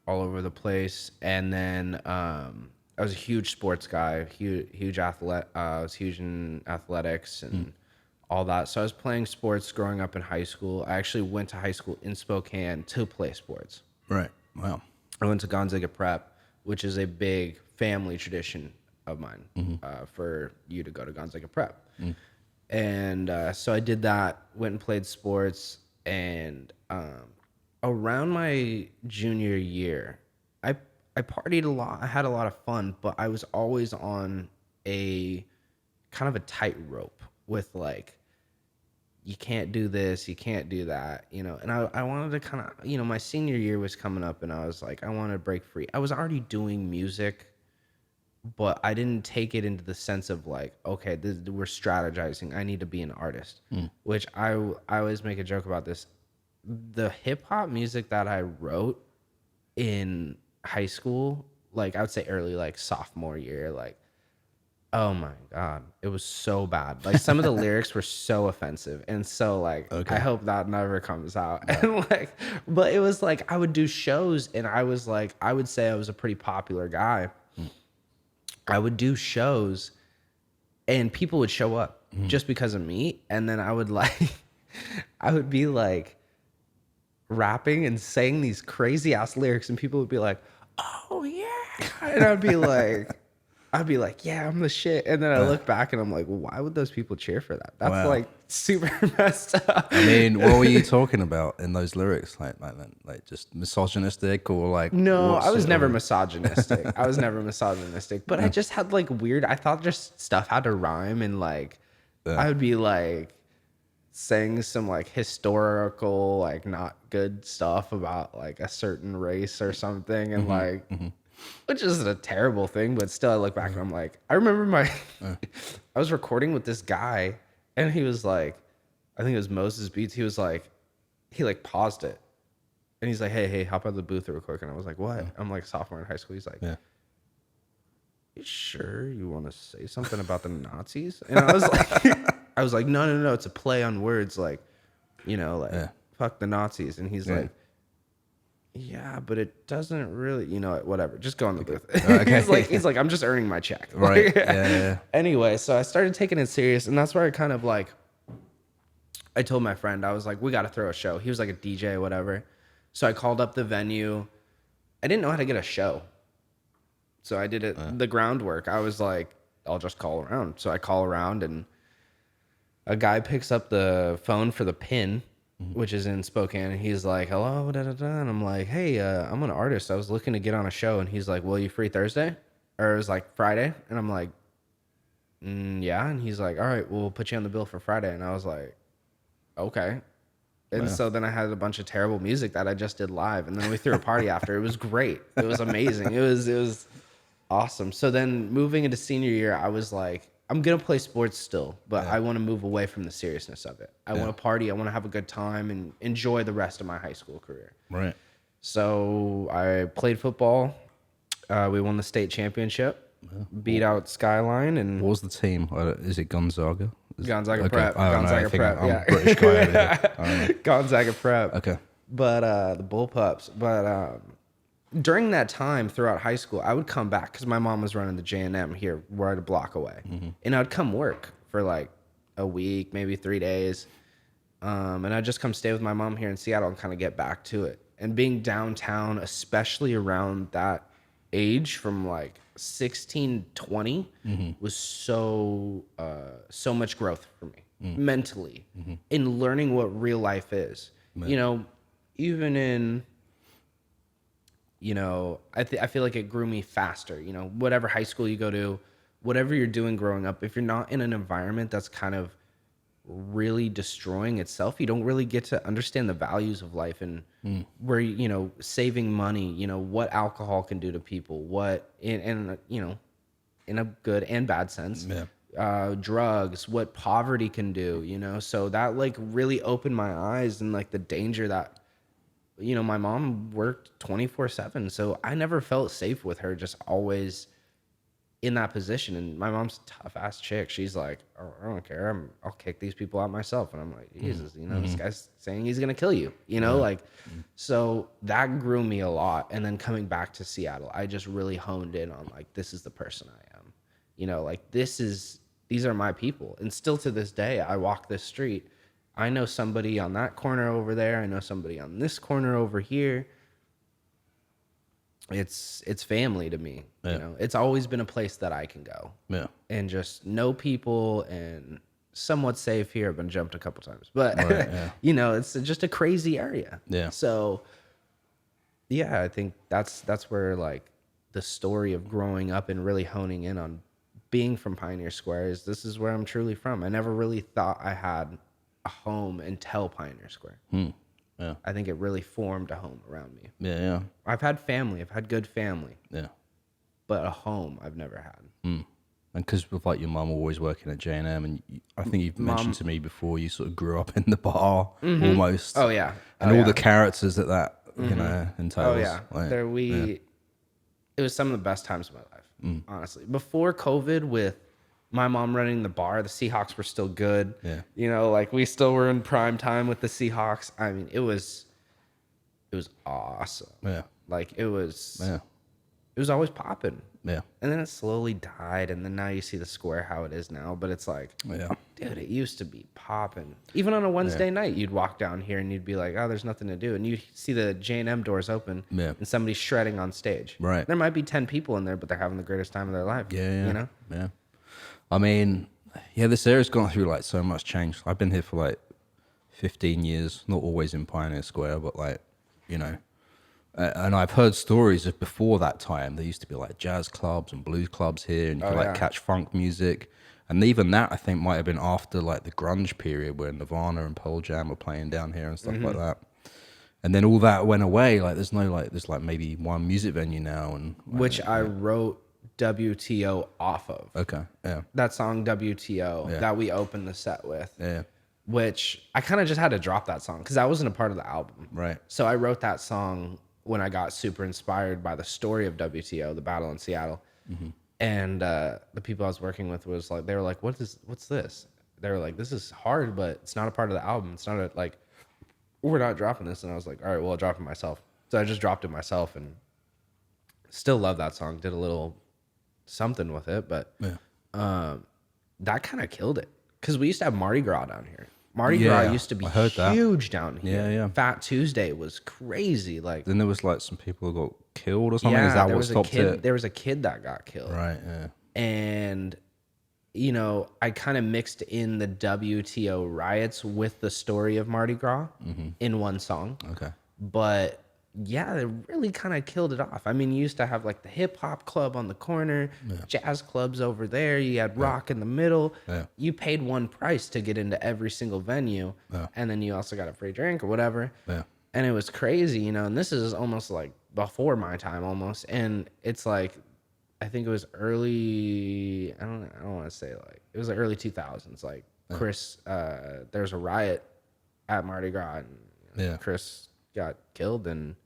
all over the place. And then I was a huge sports guy, huge athlete. I was huge in athletics and all that. So I was playing sports growing up in high school. I actually went to high school in Spokane to play sports. Right. Wow. I went to Gonzaga Prep, which is a big family tradition of mine for you to go to Gonzaga Prep. And so I did that, went and played sports. And around my junior year, I partied a lot. I had a lot of fun, but I was always on a kind of a tightrope with like, you can't do this, you can't do that, and I wanted to kind of, my senior year was coming up and I was like, I want to break free. I was already doing music, but I didn't take it into the sense of like, okay, we're strategizing. I need to be an artist, which I always make a joke about this. The hip hop music that I wrote in high school, like I would say early, like sophomore year, like, oh my God, it was so bad. Like some of the lyrics were so offensive. And so like, Okay. I hope that never comes out. And like, but it was like, I would do shows and I was like, I would say I was a pretty popular guy. I would do shows and people would show up just because of me. And then I would like, I would be like rapping and saying these crazy ass lyrics and people would be like, oh yeah. And I'd be like, yeah, I'm the shit. And then I look back and I'm like, well, why would those people cheer for that? That's Wow. like super messed up. I mean, what were you talking about in those lyrics? Like just misogynistic or like? No, what's I was it- never misogynistic. But I just had like weird, I thought just stuff had to rhyme and like, I would be like saying some like historical, like not good stuff about like a certain race or something. And like, which is a terrible thing, but still I look back and I'm like, I remember I was recording with this guy and he was like, I think it was Moses Beats. He was like, he like paused it and he's like, hey, hop out of the booth real quick. And I was like, what? I'm like sophomore in high school. He's like, Yeah. you sure you want to say something about the Nazis? And I was like, no, it's a play on words. Like, fuck the Nazis. And he's like, yeah, but it doesn't really, whatever. Just go in the booth. Okay. he's like, I'm just earning my check. Right. Like, Yeah. Anyway, so I started taking it serious, and that's where I kind of like, I told my friend, I was like, we got to throw a show. He was like a DJ, whatever. So I called up the venue. I didn't know how to get a show. So I did the groundwork. I was like, I'll just call around. So I call around, and a guy picks up the phone for the Pin, which is in Spokane. And he's like, hello, da-da-da. And I'm like, hey, I'm an artist. I was looking to get on a show. And he's like, well, you free Thursday? Or it was like Friday. And I'm like, yeah. And he's like, all right, we'll put you on the bill for Friday. And I was like, okay. And so then I had a bunch of terrible music that I just did live, and then we threw a party after. It was great. It was amazing. It was awesome. So then moving into senior year, I was like, I'm gonna play sports still, but I want to move away from the seriousness of it. I want to party. I want to have a good time and enjoy the rest of my high school career. Right. So I played football. We won the state championship, beat out Skyline, and What was the team? Is it Gonzaga? Gonzaga Okay. Prep. I don't know Gonzaga anything. Prep. I'm Yeah. a British guy over here. I don't know. Gonzaga Prep. Okay. But the Bullpups. But during that time throughout high school, I would come back because my mom was running the J&M here, right a block away, and I'd come work for like a week, maybe 3 days, and I'd just come stay with my mom here in Seattle and kind of get back to it. And being downtown, especially around that age, from like 16, 20, was so much growth for me mentally in learning what real life is. You know, even in, you know, I feel like it grew me faster. You know, whatever high school you go to, whatever you're doing growing up, if you're not in an environment that's kind of really destroying itself, you don't really get to understand the values of life and where, you know, saving money, you know, what alcohol can do to people, what in you know, in a good and bad sense, drugs, what poverty can do, you know. So that like really opened my eyes and like the danger that, you know, my mom worked 24/7, so I never felt safe with her just always in that position. And my mom's a tough ass chick. She's like, oh, I don't care. I'll kick these people out myself. And I'm like, Jesus, you know, this guy's saying he's gonna kill you. You know, like, so that grew me a lot. And then coming back to Seattle, I just really honed in on like, this is the person I am. You know, like these are my people. And still to this day, I walk this street. I know somebody on that corner over there. I know somebody on this corner over here. It's family to me. You know, it's always been a place that I can go and just know people and somewhat safe here. I've been jumped a couple times, but you know, it's just a crazy area. So yeah, I think that's where like the story of growing up and really honing in on being from Pioneer Square is this is where I'm truly from. I never really thought I had a home until Pioneer Square. Yeah. I think it really formed a home around me. Yeah. I've had family. I've had good family. Yeah. But a home I've never had. And because with like your mum always working at J&M, and I think you've mentioned to me before, you sort of grew up in the bar almost. Oh yeah. And all the characters that you know entails. Oh yeah. Like, It was some of the best times of my life, honestly. Before COVID, with my mom running the bar, the Seahawks were still good. Yeah. You know, like we still were in prime time with the Seahawks. I mean, it was awesome. Yeah. Like it was always popping. Yeah. And then it slowly died, and then now you see the Square how it is now. But it's like, dude, it used to be popping. Even on a Wednesday night, you'd walk down here and you'd be like, oh, there's nothing to do. And you'd see the J&M doors open and somebody's shredding on stage. Right. There might be 10 people in there, but they're having the greatest time of their life. Yeah. You know? Yeah. I mean, this area's gone through like so much change. I've been here for like 15 years, not always in Pioneer Square, but like, you know, and I've heard stories of before that time, there used to be like jazz clubs and blues clubs here, and you could like catch funk music. And even that, I think, might have been after like the grunge period where Nirvana and Pearl Jam were playing down here and stuff like that. And then all that went away. Like there's like maybe one music venue now, and Which I wrote WTO off of. Okay, yeah. That song WTO that we opened the set with. Yeah. Which I kind of just had to drop that song because that wasn't a part of the album. Right. So I wrote that song when I got super inspired by the story of WTO, the battle in Seattle. And the people I was working with was like, they were like, what's this? They were like, this is hard, but it's not a part of the album. It's not like, we're not dropping this. And I was like, all right, well, I'll drop it myself. So I just dropped it myself and still love that song. Did a little something with it, but that kind of killed it. Because we used to have Mardi Gras down here. Mardi Gras used to be huge down here. Yeah. Fat Tuesday was crazy. Like Then there was like some people who got killed or something. yeah, Is that there what was stopped it? There was a kid that got killed. Right. Yeah. And you know, I kind of mixed in the WTO riots with the story of Mardi Gras in one song. Okay. But yeah, they really kind of killed it off. I mean, you used to have like the hip hop club on the corner, jazz clubs over there. You had rock in the middle. Yeah. You paid one price to get into every single venue, and then you also got a free drink or whatever. Yeah. And it was crazy, you know. And this is almost like before my time, almost. And it's like, I think it was early. I don't want to say like it was the early 2000s. Like Chris, there's a riot at Mardi Gras, and Yeah. Chris got killed and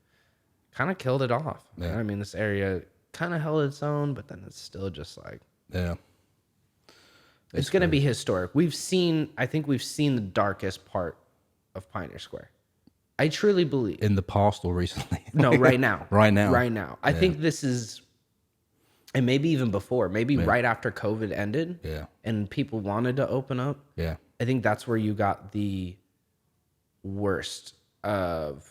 kind of killed it off. Yeah. I mean, this area kind of held its own, but then it's still just like Yeah. it's going to be historic. I think we've seen the darkest part of Pioneer Square. I truly believe. In the past or recently? No, right now. Right now. Right now. I think this is, and maybe even before, maybe right after COVID ended Yeah. and people wanted to open up. Yeah. I think that's where you got the worst of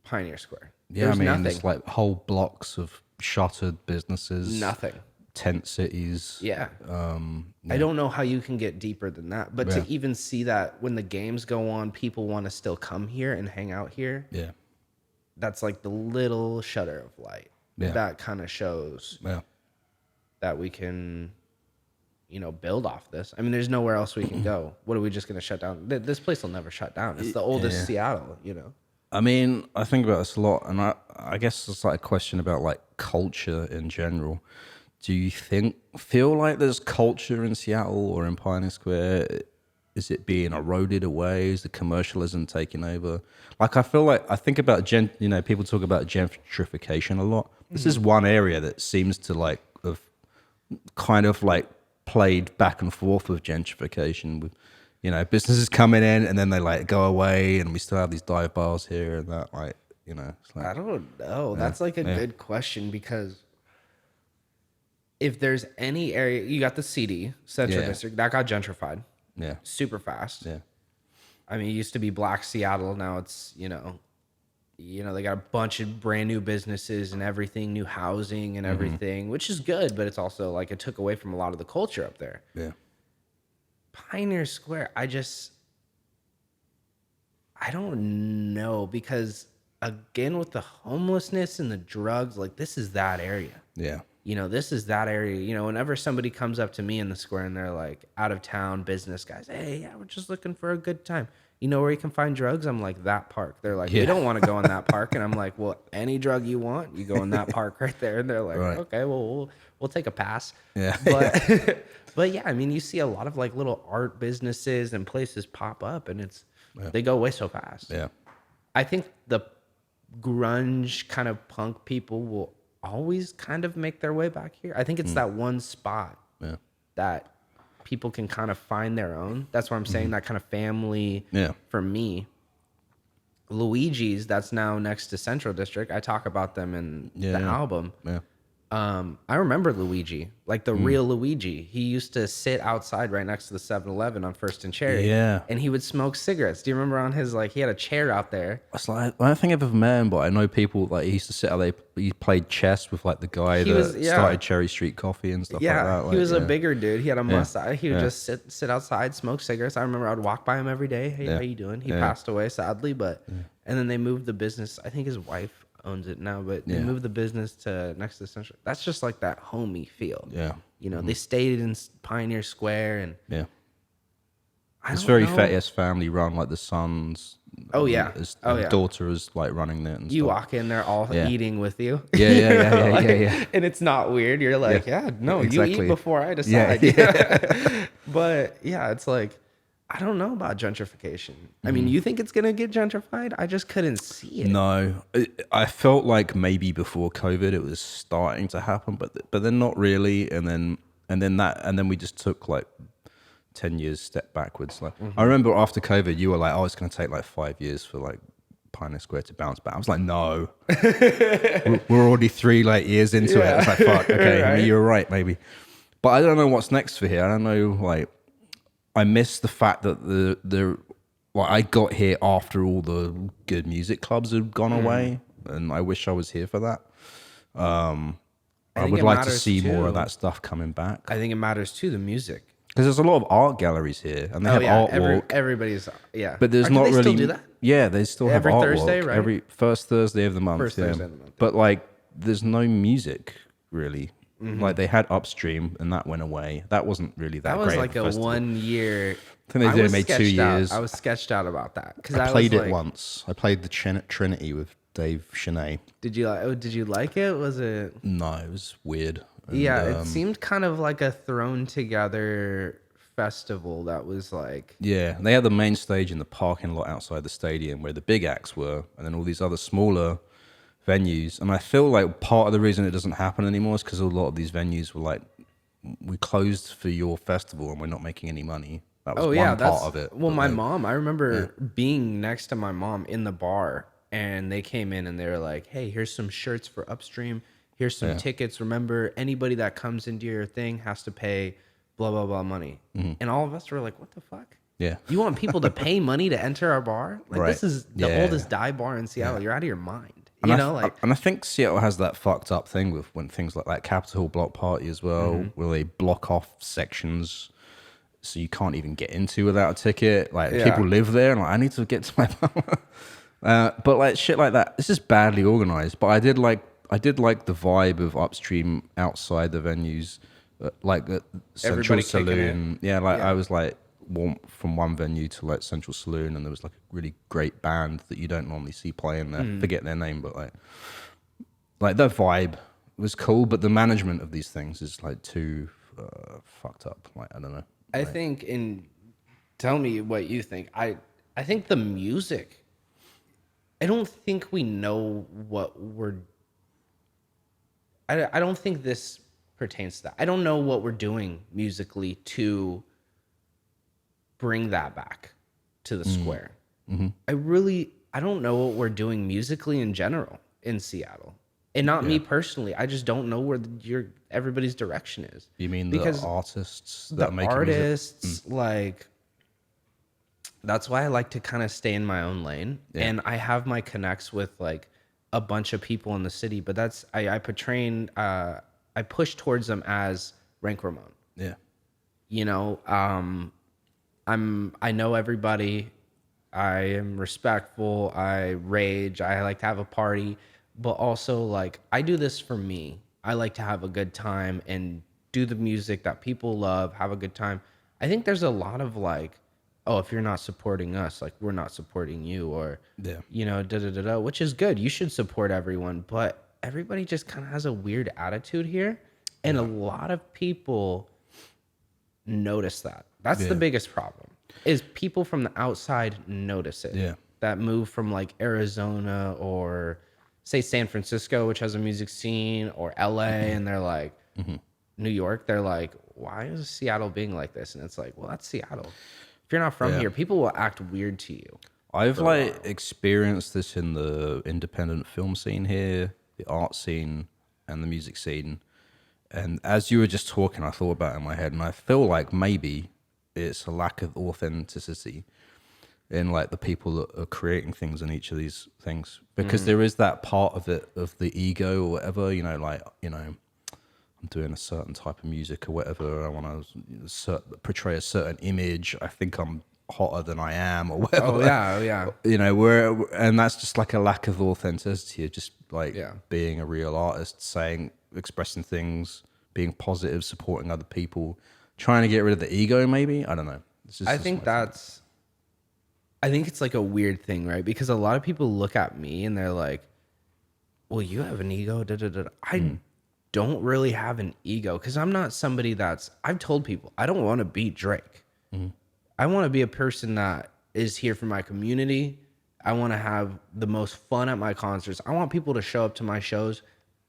Pioneer Square. Yeah, There's I mean, nothing. it's like whole blocks of shuttered businesses. Nothing. Tent cities. Yeah. I don't know how you can get deeper than that. But to even see that when the games go on, people want to still come here and hang out here. Yeah. That's like the little shutter of light. Yeah. That kind of shows Yeah. that we can, build off this. I mean, there's nowhere else we can go. What are we just going to shut down? This place will never shut down. It's the oldest Seattle, I mean, I think about this a lot, and I guess it's like a question about like culture in general. Do you feel like there's culture in Seattle or in Pioneer Square? Is it being eroded away? Is the commercialism taking over? Like, I think about people talk about gentrification a lot. This is one area that seems to like have kind of like played back and forth with gentrification, with businesses coming in and then they like go away, and we still have these dive bars here and that, like, it's like, I don't know. That's like a good question, because if there's any area, you got the CD, Central District, that got gentrified yeah, super fast. yeah, I mean, it used to be Black Seattle. Now it's, they got a bunch of brand new businesses and everything, new housing and everything, which is good, but it's also like it took away from a lot of the culture up there. yeah, Pioneer Square, I don't know, because again, with the homelessness and the drugs, like this is that area. yeah, This is that area. Whenever somebody comes up to me in the square and they're like out of town business guys, hey, yeah, we're just looking for a good time. You know where you can find drugs? I'm like, that park. They're like, we don't want to go in that park. And I'm like, well, any drug you want, you go in that park right there. And they're like, okay, well, we'll take a pass. Yeah. But but yeah, I mean, you see a lot of like little art businesses and places pop up, and they go away so fast. yeah, I think the grunge kind of punk people will always kind of make their way back here. I think it's that one spot that people can kind of find their own. That's why I'm saying that kind of family. Yeah. For me, Luigi's, that's now next to Central District. I talk about them in the album. yeah. I remember Luigi, like the real Luigi. He used to sit outside right next to the 7-Eleven on First and Cherry. Yeah. And he would smoke cigarettes. Do you remember on his, like, he had a chair out there? It's like, I don't think I've ever met him, but I know people, like, he used to sit out there, he played chess with like the guy started Cherry Street Coffee and stuff like that. Like, he was a bigger dude. He had a mustache. He would just sit outside, smoke cigarettes. I remember I'd walk by him every day. Hey, how you doing? He passed away, sadly, but and then they moved the business. I think his wife owns it now, but they moved the business to next to the Central. That's just like that homey feel. Yeah. They stayed in Pioneer Square, and Yeah. I It's don't very know. family run, like the son's daughter is like running it and You stuff. walk in, they're all eating with you. Yeah, yeah, yeah, yeah, Like, yeah. And it's not weird. You're like, no, you exactly. eat before I decide. But yeah, it's like, I don't know about gentrification. I mean, you think it's going to get gentrified? I just couldn't see it. No, I felt like maybe before COVID it was starting to happen, but then not really, and then we just took like 10 years step backwards. Like I remember after COVID, you were like, "Oh, it's going to take like 5 years for like Pioneer Square to bounce back." I was like, "No, we're already 3 like years into it." I was like, "Fuck, okay, Right. you're right, maybe." But I don't know what's next for here. I don't know, like. I miss the fact that I got here after all the good music clubs had gone away, and I wish I was here for that. I think would it like to matters see more too. of that stuff coming back. I think it matters too, the music. Because there's a lot of art galleries here, and they Oh have yeah, art walk. everybody's But there's Do not they really. still do that? Yeah, they still have Every art Thursday, walk right? every first Thursday of the month. First yeah. Thursday of the month, But like, there's no music really. Like they had Upstream, and that went away. That wasn't really that That was great. like of a festival. 1 year. I think they did was maybe 2 sketched out. years. I was sketched out about that because I played was it like, once. I played the Trinity with Dave Chenet. Did you like? Oh, did you like it? Was it? No, it was weird. And, Yeah, it seemed kind of like a thrown together festival that was like. Yeah, they had the main stage in the parking lot outside the stadium where the big acts were, and then all these other smaller venues. And I feel like part of the reason it doesn't happen anymore is because a lot of these venues were like, we closed for your festival and we're not making any money. That was Oh yeah, one part of it. Well, But, my like, mom. I remember being next to my mom in the bar, and they came in and they were like, "Hey, here's some shirts for Upstream. Here's some tickets. Remember, anybody that comes into your thing has to pay blah blah blah money." And all of us were like, "What the fuck? Yeah. You want people to pay money to enter our bar? Like Right. this is the Yeah. oldest dive bar in Seattle. You're out of your mind." And You know, like and I think Seattle has that fucked up thing with when things like that Capitol Block Party as well, where they block off sections so you can't even get into without a ticket. Like Yeah. people live there, and like, I need to get to my but like shit like that. It's just badly organized. But I did like the vibe of Upstream outside the venues, like at Central Everybody kicking it. Saloon. Yeah, like Yeah. I was like from one venue to like Central Saloon, and there was like a really great band that you don't normally see playing there. Forget their name, but like the vibe was cool. But the management of these things is like too fucked up. Like I don't know. I think tell me what you think. I think the music. I don't think we know what we're. I don't think this pertains to that. I don't know what we're doing musically to bring that back to the square. I don't know what we're doing musically in general in Seattle, and not me personally. I just don't know where everybody's direction is. You mean Because the artists the that make music? artists like that's why I like to kind of stay in my own lane, and I have my connects with like a bunch of people in the city, but that's I push towards them as Wranq Ramone. Yeah. You know, I know everybody. I am respectful. I rage. I like to have a party, but also like I do this for me. I like to have a good time and do the music that people love, have a good time. I think there's a lot of like, oh, if you're not supporting us, like we're not supporting you, or you know, which is good. You should support everyone, but everybody just kind of has a weird attitude here, and a lot of people notice that. That's the biggest problem. Is people from the outside notice it. Yeah. That move from like Arizona or say San Francisco, which has a music scene, or LA, and they're like New York, they're like, why is Seattle being like this? And it's like, well, that's Seattle. If you're not from here, people will act weird to you. I've like experienced this in the independent film scene here, the art scene, and the music scene. And as you were just talking, I thought about it in my head, and I feel like maybe it's a lack of authenticity in like the people that are creating things in each of these things, because there is that part of it of the ego or whatever, you know, like, you know, I'm doing a certain type of music or whatever. I want to portray a certain image. I think I'm hotter than I am or whatever. Oh yeah. You know, and that's just like a lack of authenticity, just like being a real artist, expressing things, being positive, supporting other people, trying to get rid of the ego. Maybe, I don't know. I think it's like a weird thing, right? Because a lot of people look at me and they're like, "Well, you have an ego." I don't really have an ego because I'm not somebody I've told people I don't want to be Drake. I want to be a person that is here for my community. I want to have the most fun at my concerts. I want people to show up to my shows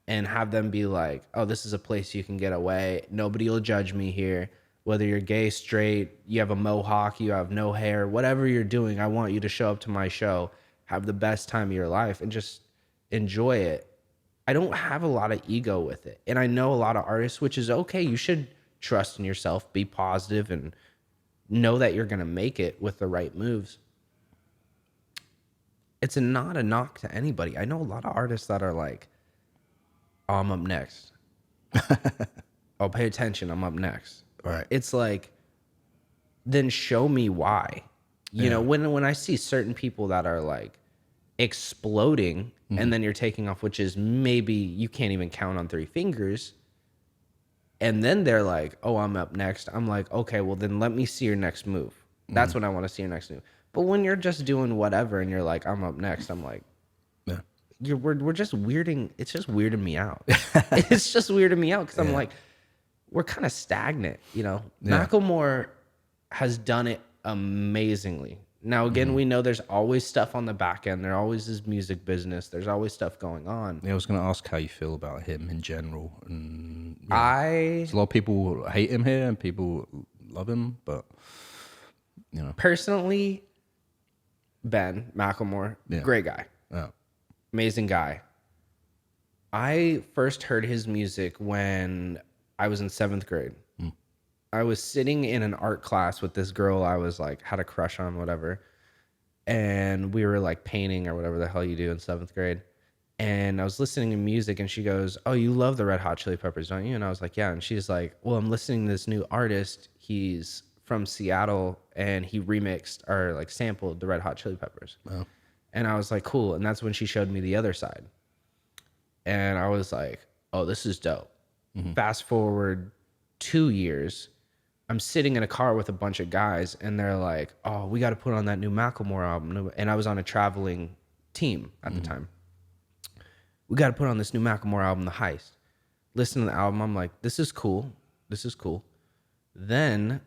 and have them be like, oh, this is a place you can get away. Nobody will judge me here. Whether you're gay, straight, you have a mohawk, you have no hair, whatever you're doing, I want you to show up to my show, have the best time of your life, and just enjoy it. I don't have a lot of ego with it. And I know a lot of artists, which is okay. You should trust in yourself, be positive, and know that you're going to make it with the right moves. It's not a knock to anybody. I know a lot of artists that are like, oh, I'm up next. Oh, pay attention, I'm up next. Right. It's like, then show me why. You know, when I see certain people that are like exploding and then you're taking off, which is maybe you can't even count on 3 fingers. And then they're like, oh, I'm up next. I'm like, okay, well then let me see your next move. That's when I want to see your next move. But when you're just doing whatever and you're like, I'm up next, I'm like, we're just weirding. It's just weirding me out. It's just weirding me out because I'm like, we're kind of stagnant, you know. Macklemore has done it amazingly. Now again, we know there's always stuff on the back end. There always is music business. There's always stuff going on. Yeah, I was going to ask how you feel about him in general. And There's a lot of people hate him here and people love him, but you know, personally, Ben Macklemore, great guy. Yeah. Amazing guy. I first heard his music when I was in 7th grade. I was sitting in an art class with this girl I was like, had a crush on, whatever. And we were like painting or whatever the hell you do in 7th grade. And I was listening to music and she goes, oh, you love the Red Hot Chili Peppers, don't you? And I was like, yeah. And she's like, well, I'm listening to this new artist. He's from Seattle and he remixed or like sampled the Red Hot Chili Peppers. Wow. And I was like, cool. And that's when she showed me the other side. And I was like, oh, this is dope. Fast forward 2 years, I'm sitting in a car with a bunch of guys and they're like, oh, we got to put on that new Macklemore album. And I was on a traveling team at the time. We got to put on this new Macklemore album, The Heist. Listen to the album. I'm like, this is cool. This is cool. Then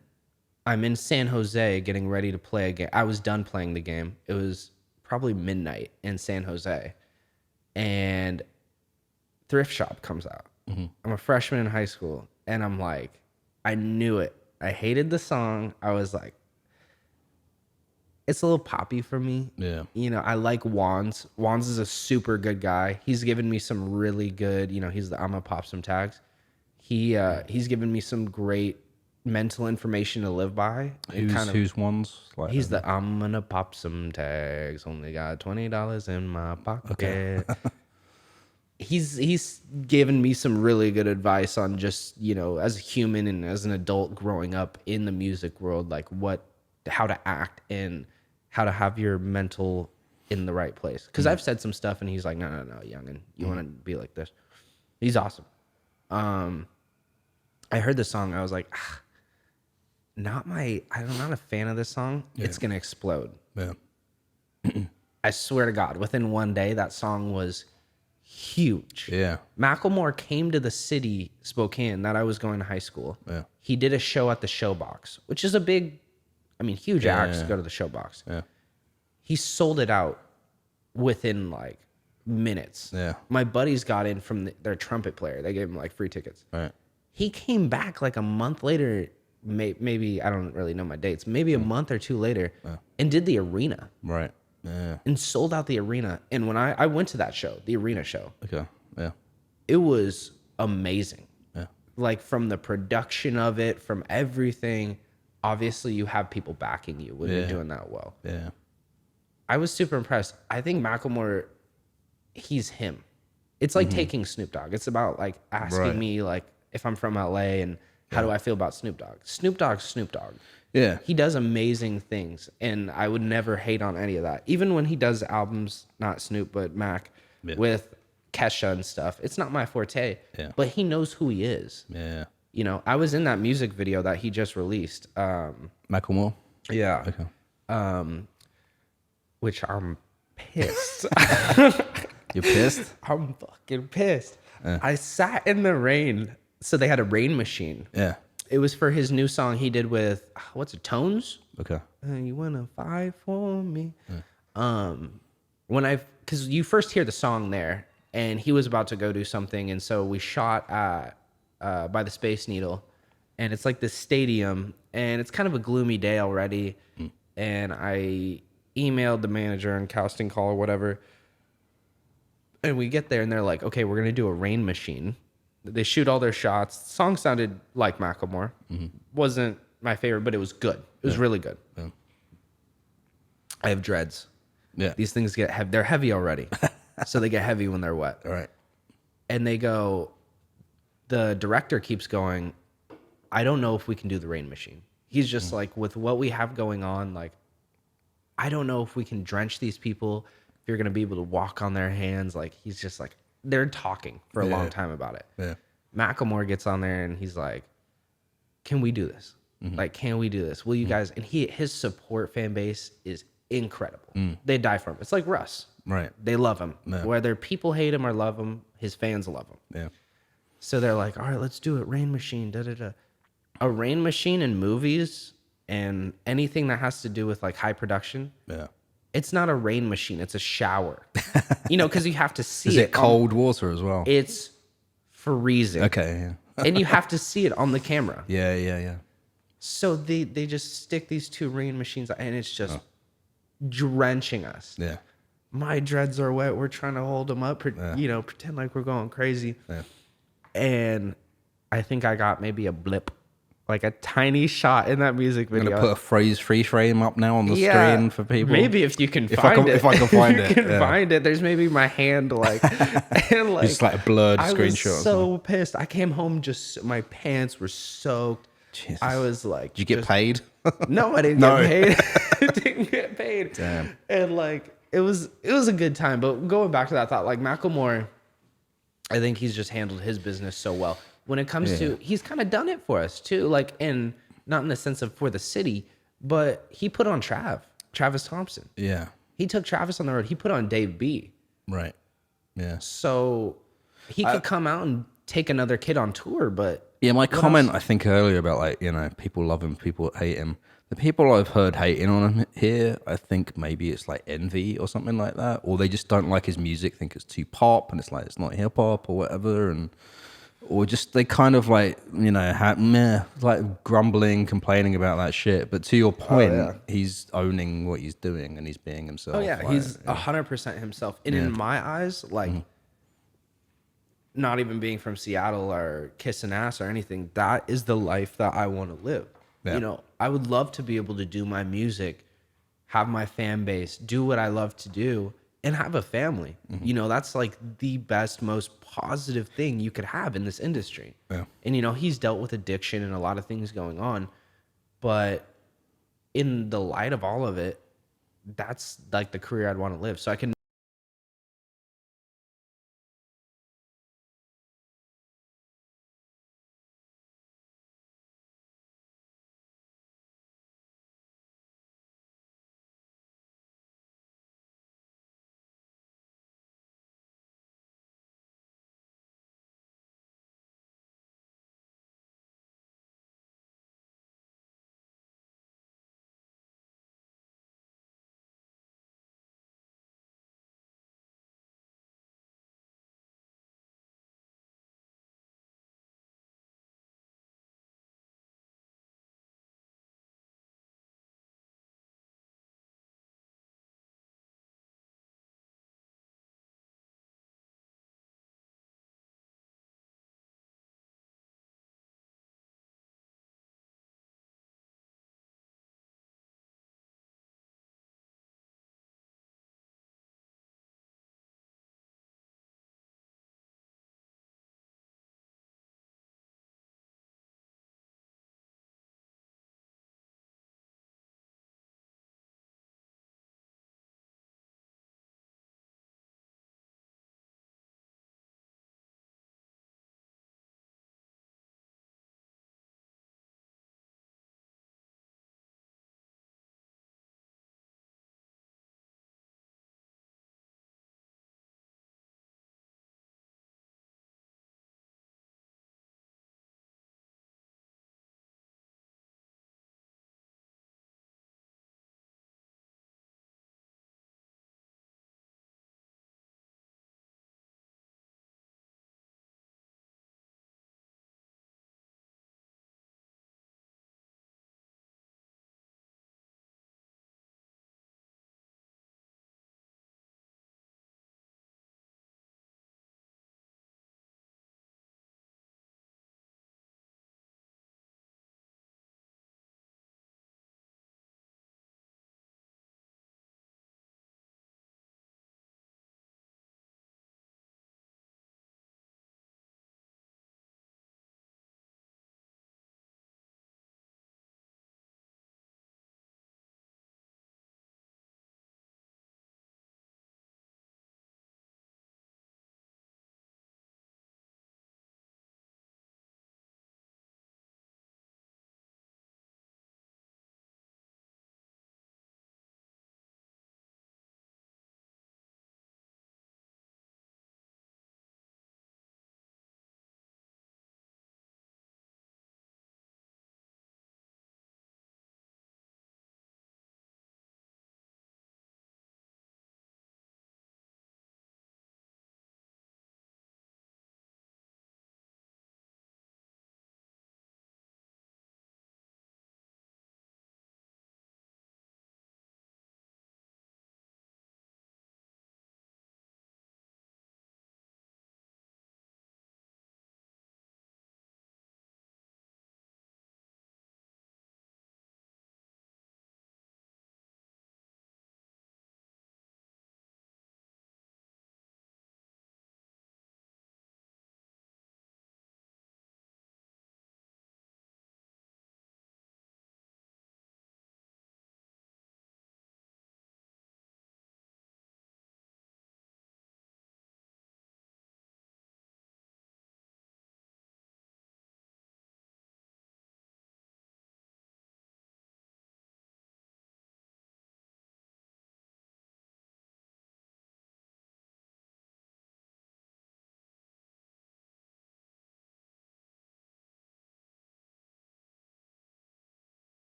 I'm in San Jose getting ready to play a game. I was done playing the game. It was probably midnight in San Jose. And Thrift Shop comes out. I'm a freshman in high school. And I'm like, I knew it. I hated the song. I was like, it's a little poppy for me. Yeah. You know, I like Wands. Wands is a super good guy. He's given me some really good, you know, I'm gonna pop some tags. He's given me some great mental information to live by. Who's ones? Like, He's the I'm gonna pop some tags. Only got $20 in my pocket. Okay. He's given me some really good advice on just, you know, as a human and as an adult growing up in the music world, like how to act and how to have your mental in the right place. Because I've said some stuff and he's like, no, youngin, you want to be like this. He's awesome. I heard the song. I was like, I'm not a fan of this song. Yeah. It's gonna explode. Yeah. I swear to God, within one day, that song was huge. Yeah. Macklemore came to the city, Spokane, that I was going to high school. Yeah. He did a show at the Showbox, which is a big, huge act to go to the Showbox. Yeah. He sold it out within like minutes. Yeah. My buddies got in from their trumpet player. They gave him like free tickets. Right. He came back like a month later, maybe I don't really know my dates, maybe a month or 2 later, and did the arena. Right. Yeah. And sold out the arena. And when I went to that show, the arena show, Okay. Yeah. it was amazing. Yeah. Like from the production of it, from everything. Obviously, you have people backing you when you're doing that well. Yeah. I was super impressed. I think Macklemore, he's him. It's like taking Snoop Dogg. It's about like asking me like if I'm from LA and how do I feel about Snoop Dogg? Snoop Dogg's Snoop Dogg. Yeah. He does amazing things, and I would never hate on any of that. Even when he does albums, not Snoop, but Mac, with Kesha and stuff, it's not my forte. Yeah. But he knows who he is. Yeah. You know, I was in that music video that he just released. Macklemore? Yeah. Okay. Which I'm pissed. You're pissed? I'm fucking pissed. I sat in the rain. So they had a rain machine. Yeah. It was for his new song he did with, what's it, Tones? Okay. You wanna fight for me? Because you first hear the song there, and he was about to go do something, and so we shot at by the Space Needle, and it's like this stadium, and it's kind of a gloomy day already, and I emailed the manager and casting call or whatever, and we get there, and they're like, okay, we're gonna do a rain machine. They shoot all their shots. The song sounded like Macklemore. Wasn't my favorite, but it was good. It was really good. Yeah. I have dreads. Yeah. These things get heavy. They're heavy already. So they get heavy when they're wet. All right. And they go, the director keeps going, I don't know if we can do the rain machine. He's just like, with what we have going on, like, I don't know if we can drench these people, if you're going to be able to walk on their hands. Like, he's just like, they're talking for a long time about it. Yeah. Macklemore gets on there and he's like, can we do this? Like, can we do this? Will you guys? And his support fan base is incredible. They die for him. It's like Russ. Right. They love him. Yeah. Whether people hate him or love him, his fans love him. Yeah. So they're like, all right, let's do it. Rain Machine, da-da-da. A rain machine in movies and anything that has to do with like high production, Yeah. it's not a rain machine. It's a shower. Because you have to see Is it cold water as well? It's freezing. Okay. Yeah. And you have to see it on the camera. Yeah. Yeah. Yeah. So they just stick these two rain machines and it's just drenching us. Yeah. My dreads are wet. We're trying to hold them up, pretend like we're going crazy. Yeah. And I think I got maybe a blip, like a tiny shot in that music I'm video. gonna put a freeze frame up now on the screen for people. Maybe if you can If find it. if I can find you it, can yeah. find it. There's maybe my hand like, and like It's like a blurred I screenshot. was so pissed. I came home just my pants were soaked. Jesus. I was like, Did you get paid? No, I didn't No. get paid. I didn't get paid. Damn. And like it was a good time. But going back to that thought, like Macklemore, I think he's just handled his business so well. When it comes to, he's kind of done it for us too. Like not in the sense of for the city, but he put on Travis Thompson. Yeah. He took Travis on the road. He put on Dave B. Right. Yeah. So he could come out and take another kid on tour, but Yeah, my comment I think earlier about like, people love him, people hate him. The people I've heard hating on him here, I think maybe it's like envy or something like that, or they just don't like his music, think it's too pop, and it's like it's not hip hop or whatever, or just they kind of like like grumbling, complaining about that shit. But to your point, he's owning what he's doing and he's being himself. oh yeah, like, he's 100% himself. And in my eyes, like not even being from Seattle or kissing ass or anything, that is the life that I want to live. Yeah. I would love to be able to do my music, have my fan base, do what I love to do, and have a family. That's like the best, most positive thing you could have in this industry. Yeah. And, he's dealt with addiction and a lot of things going on. But in the light of all of it, that's like the career I'd want to live. So I can